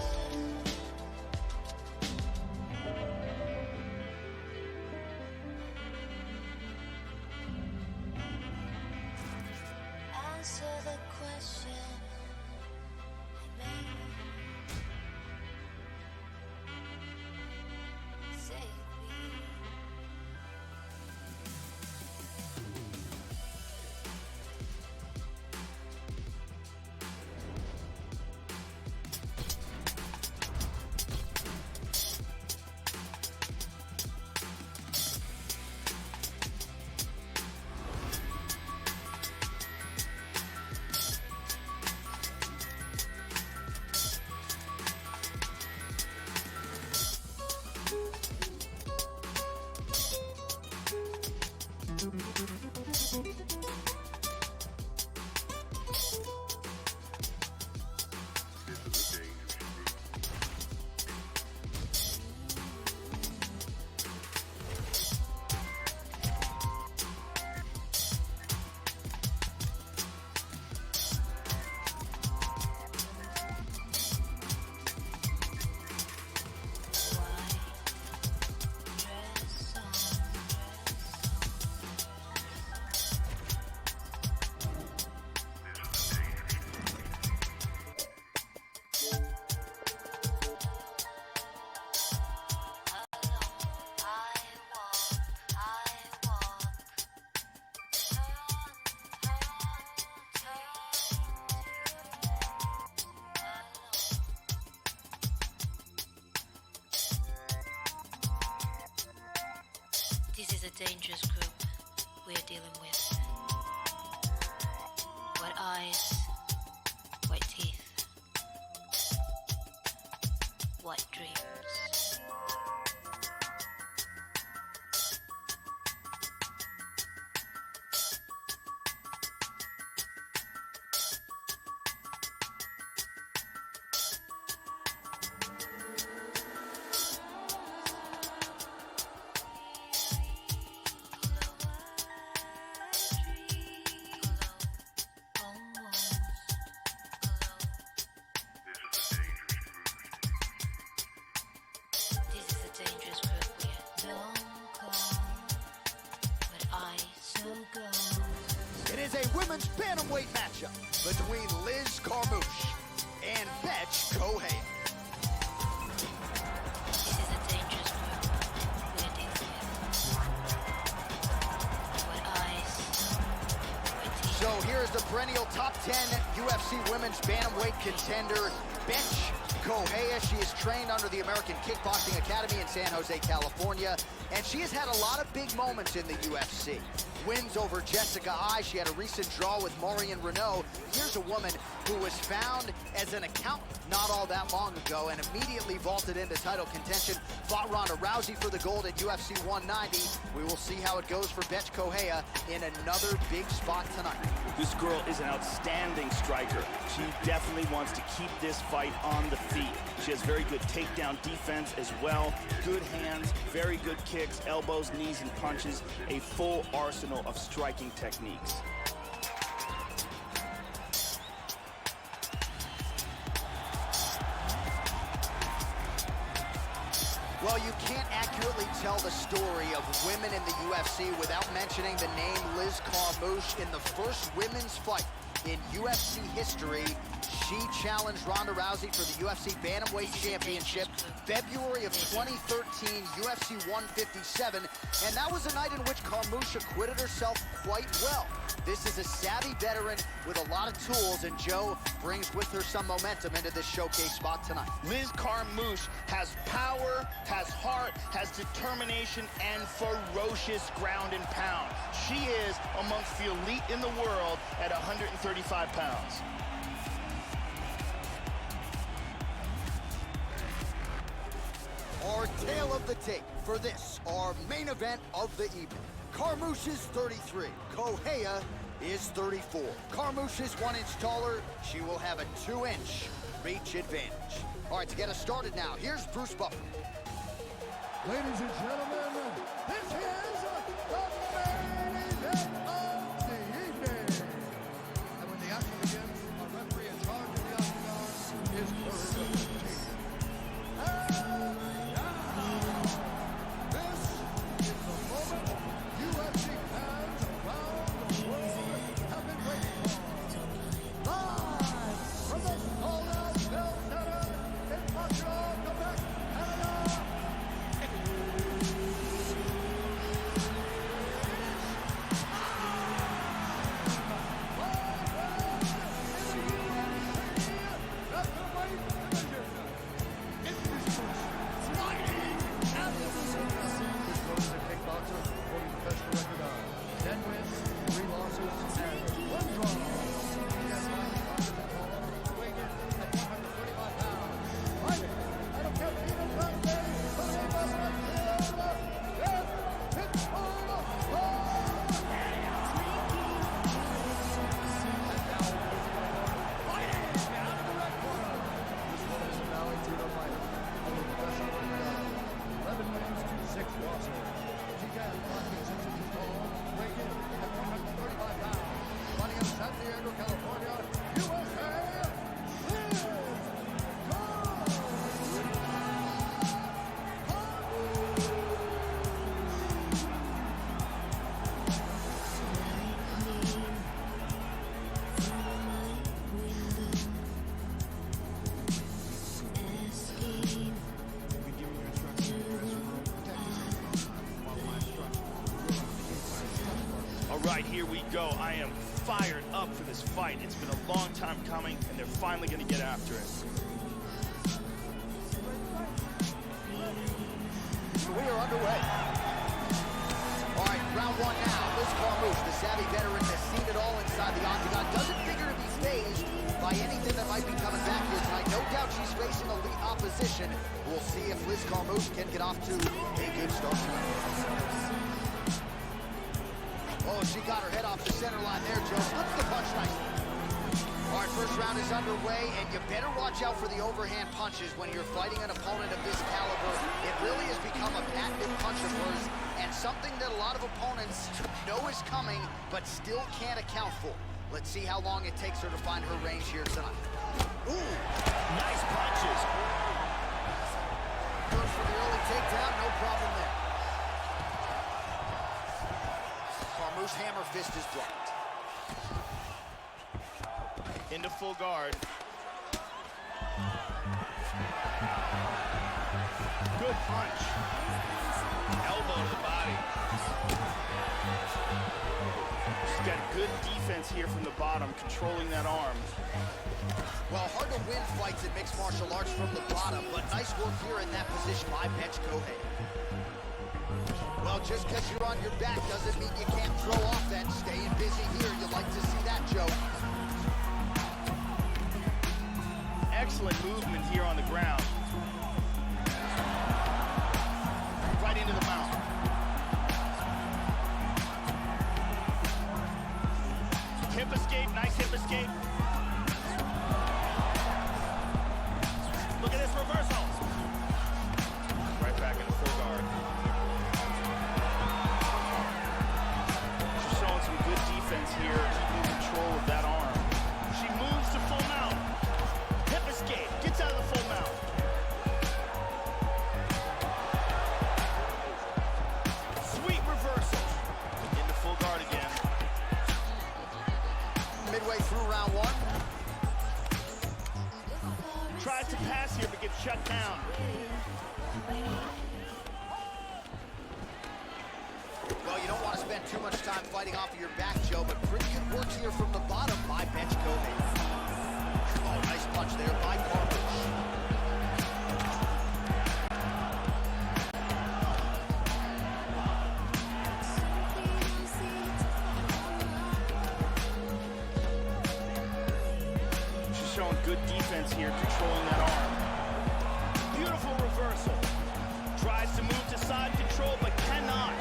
Answer the question. I made. Save me. a dangerous group we're dealing with. White eyes, white teeth, white dreams. It is a women's bantamweight matchup between Liz Carmouche and Betch Kohea. This is a dangerous group we're dealing with. White eyes, white teeth. So here's the perennial top 10 UFC women's bantamweight contender, Betch Kohea. She is trained under the American Kickboxing Academy in San Jose, California, and she has had a lot of big moments in the UFC. Wins over Jessica Eye. She had a recent draw with Marion Renault. Here's a woman who was found as an accountant not all that long ago and immediately vaulted into title contention. Fought Ronda Rousey for the gold at UFC 190. We will see how it goes for Betch Kohea in another big spot tonight. This girl is an outstanding striker. She definitely wants to keep this fight on the feet. She has very good takedown defense as well. Good hands, very good kicks, elbows, knees, and punches. A full arsenal of striking techniques. Well, you can't accurately tell the story of women in the UFC without mentioning the name Liz Carmouche. In the first women's fight in UFC history, she challenged Ronda Rousey for the UFC Bantamweight Championship February of 2013, UFC 157, and that was a night in which Carmouche acquitted herself quite well. This is a savvy veteran with a lot of tools, and Joe brings with her some momentum into this showcase spot tonight. Liz Carmouche has power, has heart, has determination, and ferocious ground and pound. She is amongst the elite in the world at 135 pounds. Our tale of the tape for this, our main event of the evening. Carmouche is 33, Kohea is 34. Carmouche is 1 inch taller. She will have a 2-inch reach advantage. All right, to get us started now, here's Bruce Buffer. Ladies and gentlemen, this is the main event of the evening. And when the action begins, our referee in charge of the octagon is Bird. And now, this is the moment UFC fans around the world have been waiting for. Live from the sold-out Bell Center in Montreal, Quebec, Canada. Here we go. I am fired up for this fight. It's been a long time coming, and they're finally going to get after it. So we are underway. All round one now. Liz Carmouche, the savvy veteran, has seen it all inside the octagon. Doesn't figure to be fazed by anything that might be coming back here tonight. No doubt she's facing elite opposition. We'll see if Liz Carmouche can get off to a good start tonight. Oh, she got her head off the center line there, Joe. Slips the punch nicely. All right, first round is underway, and you better watch out for the overhand punches when you're fighting an opponent of this caliber. It really has become a patented punch of hers, and something that a lot of opponents know is coming, but still can't account for. Let's see how long it takes her to find her range here tonight. Ooh, nice punches. Goes for the early takedown, no problem there. Carmouche's hammer fist is blocked. Into full guard. Good punch. Elbow to the body. She's got good defense here from the bottom, controlling that arm. Well, hard to win fights in mixed martial arts from the bottom, but nice work here in that position by Bench Kohei. Well, just because you're on your back doesn't mean you can't throw offense. Staying busy here, you like to see that, Joe. Excellent movement here on the ground. Right into the mouth. Hip escape, nice hip escape. Look at this reversal. Right back into full guard. She's showing some good defense here, keeping control of that arm. She moves to full mount. Hip escape, gets out of the full mount. Sweet reversal. Into full guard again. Midway through round one. Tries to pass here, but gets shut down. Well, you don't want to spend too much time fighting off of your back, Joe, but pretty good work here from the bottom by Bench Kohei. Oh, nice punch there by Carmouche. She's showing good defense here, controlling that arm. Beautiful reversal. Tries to move to side control, but cannot.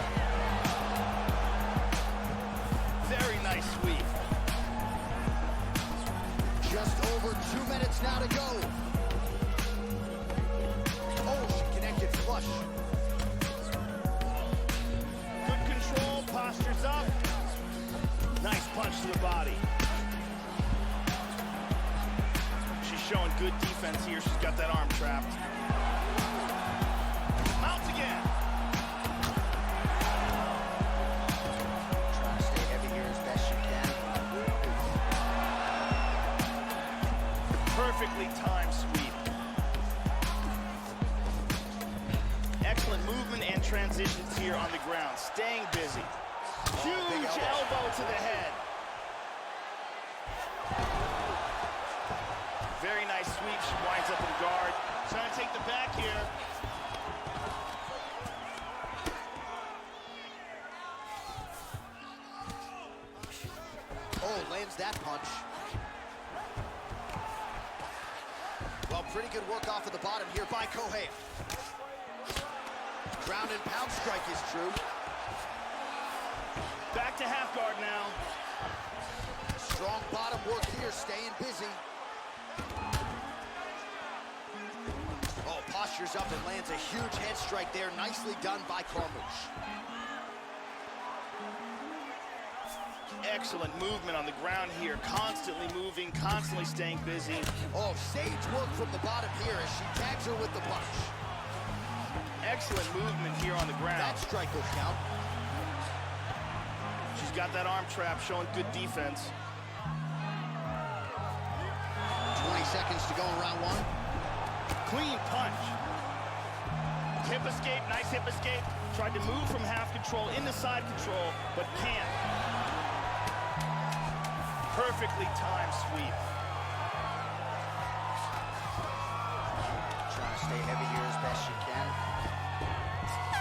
Very nice sweep. Just over 2 minutes now to go. Oh, she connected flush. Good control, postures up. Nice punch to the body. She's showing good defense here. She's got that arm trapped. Mounts again. Trying to stay heavy here as best she can. Perfectly timed sweep. Excellent movement and transitions here on the ground. Staying busy. Huge elbow to the head. Very nice sweep. She winds up in guard. Trying to take the back here. Oh, lands that punch. Well, pretty good work off of the bottom here by Kohei. Ground and pound strike is true. Back to half guard now. Strong bottom work here, staying busy. Oh, postures up and lands a huge head strike there. Nicely done by Carmouche. Excellent movement on the ground here. Constantly moving, constantly staying busy. Oh, sage work from the bottom here as she tags her with the punch. Excellent movement here on the ground. That strike will count. She's got that arm trap, showing good defense. 20 seconds to go in round one. Clean punch. Hip escape, nice hip escape. Tried to move from half control into side control, but can't. Perfectly timed sweep. Trying to stay heavy here as best she can.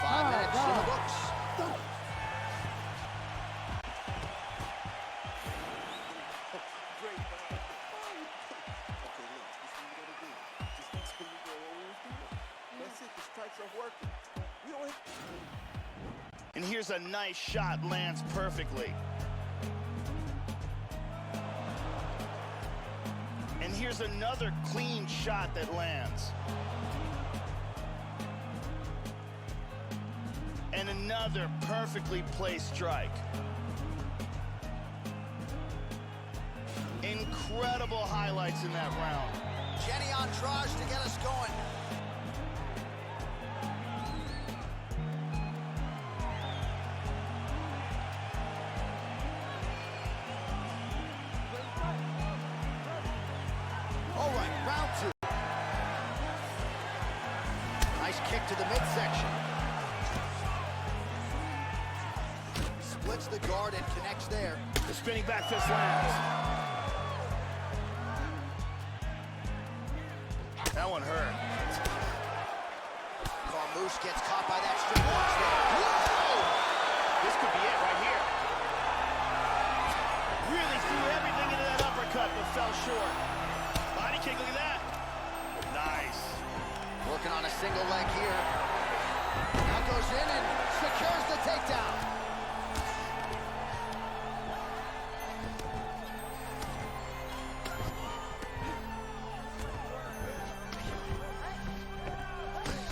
5 minutes in the books. And here's a nice shot, lands perfectly. And here's another clean shot that lands. And another perfectly placed strike. Incredible highlights in that round. Jenny Andrade to get us going. All right, round two. Nice kick to the midsection. Splits the guard and connects there. The spinning back fist lands. That one hurt. Carmouche gets caught by that straight punch there. Whoa! This could be it right here. Really threw everything into that uppercut, but fell short. Body kick, look at that. Nice. Working on a single leg here. Now goes in and secures the takedown.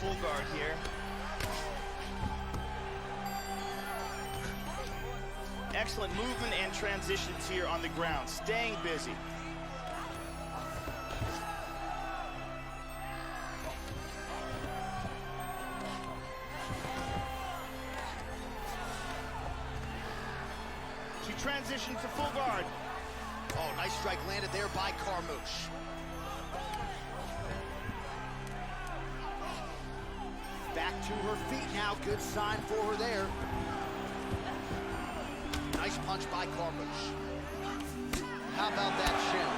Full guard here. Excellent movement and transitions here on the ground, staying busy. She transitioned to full guard. Oh, nice strike landed there by Carmouche. Back to her feet now. Good sign for her there. Nice punch by Carmouche. How about that shin?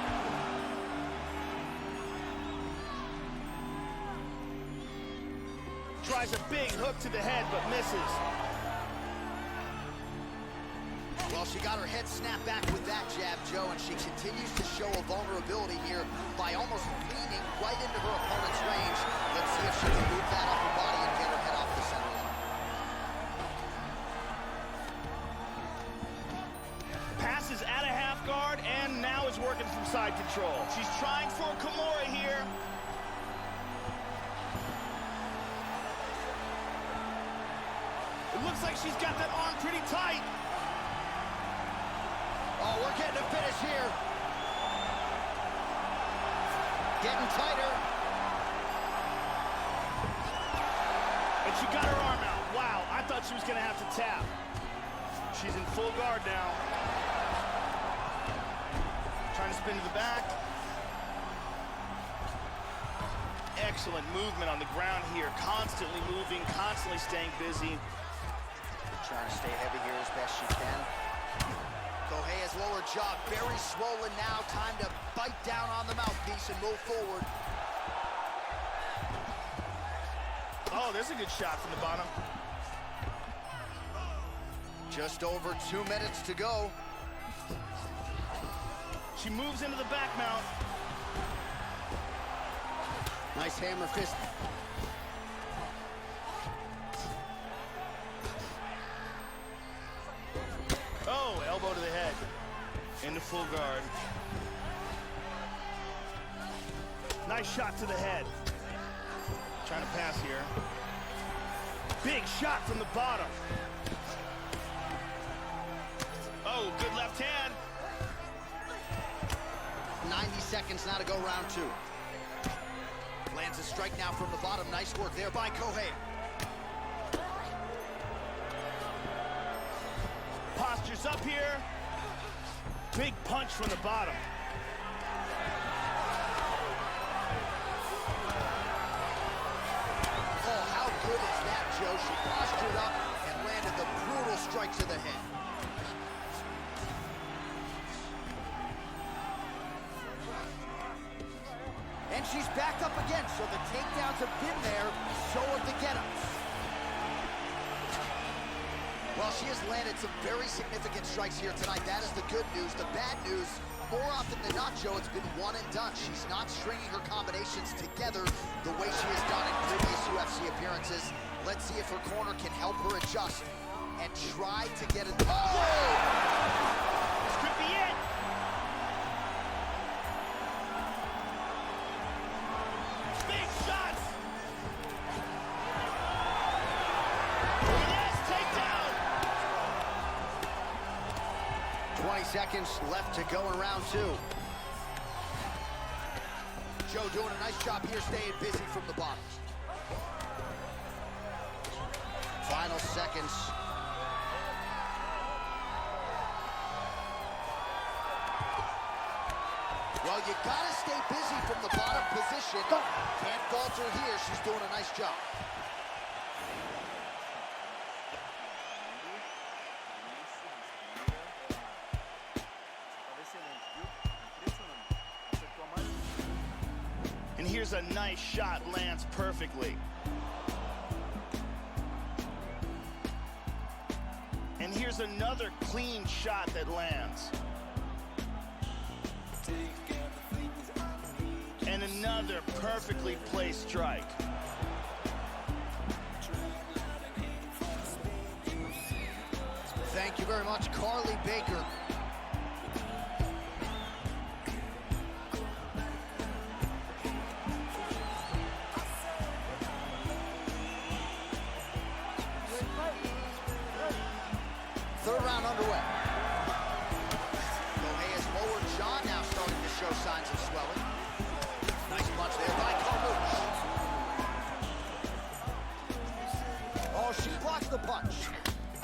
Tries a big hook to the head, but misses. Well, she got her head snapped back with that jab, Joe, and she continues to show a vulnerability here by almost leaning right into her opponent's range. Let's see if she can move that upper body and get her head off the center line. Passes at a half guard and now is working from side control. She's trying for Kimura here. It looks like she's got that arm pretty tight. Oh, we're getting a finish here. Getting tighter. And she got her arm out. Wow, I thought she was going to have to tap. She's in full guard now. Trying to spin to the back. Excellent movement on the ground here. Constantly moving, constantly staying busy. Trying to stay heavy here as best she can. Correa's lower jaw very swollen now. Time to bite down on the mouthpiece and move forward. Oh, there's a good shot from the bottom. Just over 2 minutes to go. She moves into the back mount. Nice hammer fist. Oh, elbow to the head. Into full guard. Nice shot to the head. Trying to pass here. Big shot from the bottom. Oh, good left hand. 90 seconds now to go round two. Lands a strike now from the bottom. Nice work there by Correa. Postures up here. Big punch from the bottom. Oh, how good is that, Joe? She postured up and landed the brutal strike to the head. And she's back up again, so the takedowns have been there, so have the get-ups. Well, she has landed some very significant strikes here tonight. That is the good news. The bad news, more often than not, Joe, it's been one and done. She's not stringing her combinations together the way she has done in previous UFC appearances. Let's see if her corner can help her adjust and try to get it. Oh! This could be it. Big shots. Yes, takedown. 20 seconds left to go in round 2. Joe doing a nice job here, staying busy from the bottom. Final seconds. Well, you gotta stay busy from the bottom position. Can't falter here. She's doing a nice job. And here's a nice shot, lands perfectly. And here's another clean shot that lands. And another perfectly placed strike. Thank you very much, Carly Baker. Third round underway. Gohea's lower jaw now starting to show signs of swelling. Nice punch there by Carmouche. Oh, she blocks the punch.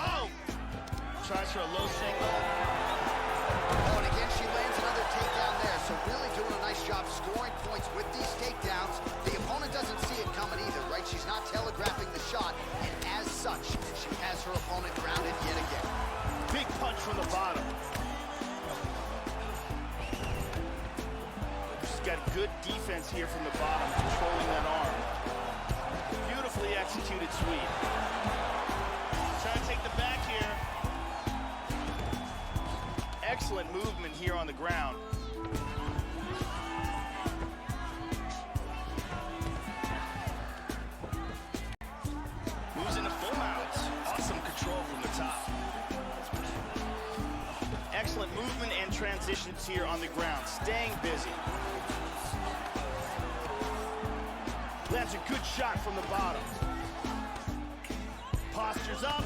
Oh! Tries for a low single. Oh, and again, she lands another takedown there. So really doing a nice job scoring points with these takedowns. The opponent doesn't see it coming either, right? She's not telegraphing the shot, and as such, she has her opponent grounded yet again. Big punch from the bottom. She's got good defense here from the bottom, controlling that arm. Beautifully executed sweep. Trying to take the back here. Excellent movement here on the ground. Moves into full mounts. Awesome control from the top. Excellent movement and transitions here on the ground. Staying busy. Lands a good shot from the bottom. Postures up.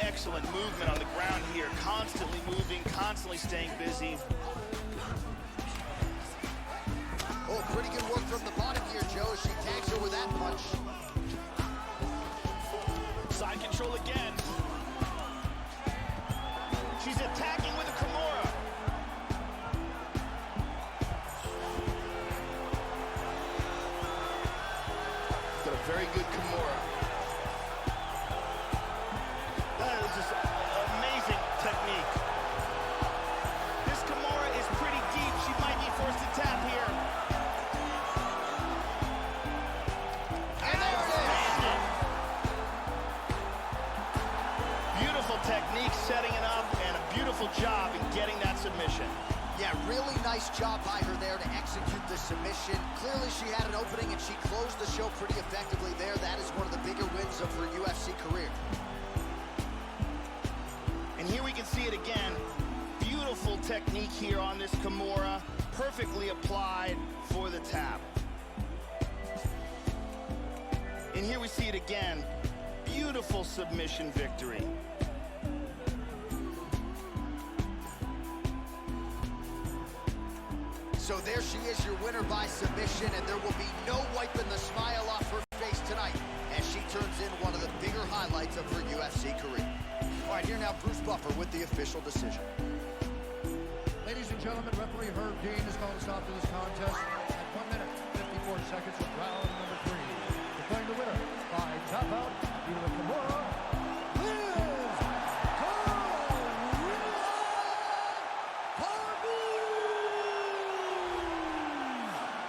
Excellent movement on the ground here. Constantly moving, constantly staying busy. Oh, pretty good work from the bottom here, Joe. She tags her with that punch. Side control again. She's attacking with a Kimura. Got a very good Kimura. That is just amazing technique. This Kimura is pretty deep. She might be forced to tap here. And there it is. Beautiful technique setting it up, and a beautiful job in getting that submission. Yeah, really nice job by her there to execute the submission. Clearly she had an opening and she closed the show pretty effectively there. That is one of the bigger wins of her UFC career. And here we can see it again. Beautiful technique here on this Kimura. Perfectly applied for the tap. And here we see it again. Beautiful submission victory. So there she is, your winner by submission, and there will be no wiping the smile off her face tonight as she turns in one of the bigger highlights of her UFC career. All right, here now, Bruce Buffer with the official decision. Ladies and gentlemen, referee Herb Dean has called a stop to this contest at 1 minute, 54 seconds of round number 3. Declaring the winner by tap out, due to the Kimura, Liz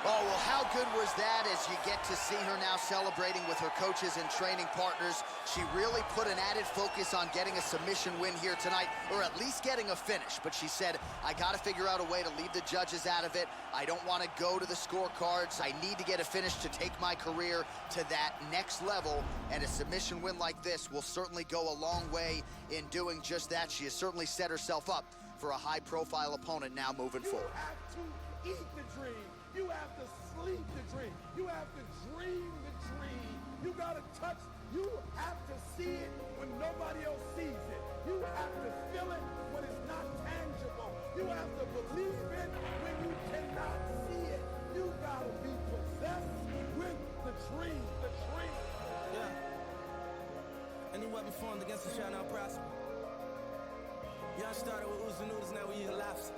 Oh, well, how good was that as As you get to see her now celebrating with her coaches and training partners, she really put an added focus on getting a submission win here tonight, or at least getting a finish. But she said, I got to figure out a way to leave the judges out of it. I don't want to go to the scorecards. I need to get a finish to take my career to that next level. And a submission win like this will certainly go a long way in doing just that. She has certainly set herself up for a high-profile opponent now moving forward. You have to eat the dream. You have to sleep the dream. You have to dream the dream. You gotta touch. You have to see it when nobody else sees it. You have to feel it when it's not tangible. You have to believe it when you cannot see it. You gotta be possessed with the dream. The dream. Yeah. Any weapon formed against us shall not prosper. Y'all started with oohs and noodles, now we eat laughs.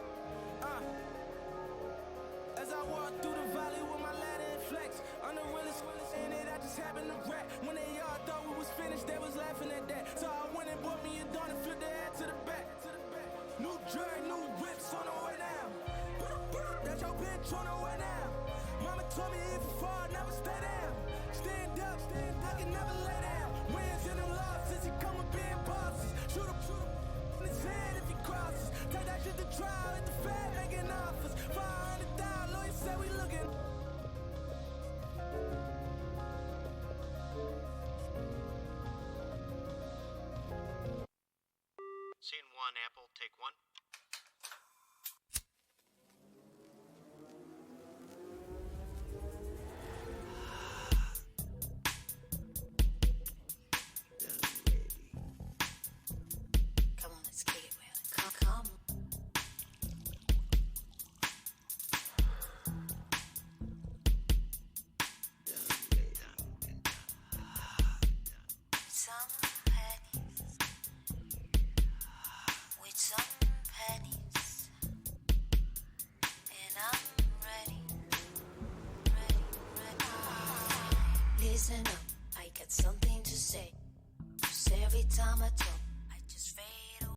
As I walk through the valley with my ladder and flex, I'm the realest in it, I just happened to rap. When they all thought we was finished, they was laughing at that. So I went and bought me a dawn and flipped the head to the back. New drag, new whips on the way down. That's your bitch on the way down. Mama told me if you fall, never stay down. Stand up, I can never lay down. Wins and them losses, he come with being bosses. Shoot him in his head if he crosses. Take that shit to trial at the Fed making offers. 500,000 lawyers say we looking. Scene 1, Apple, take 1. Come on, let's kick it, man. Come. Some pennies. With some pennies. And I'm ready. Listen up, I got something to say. 'Cause every time I talk,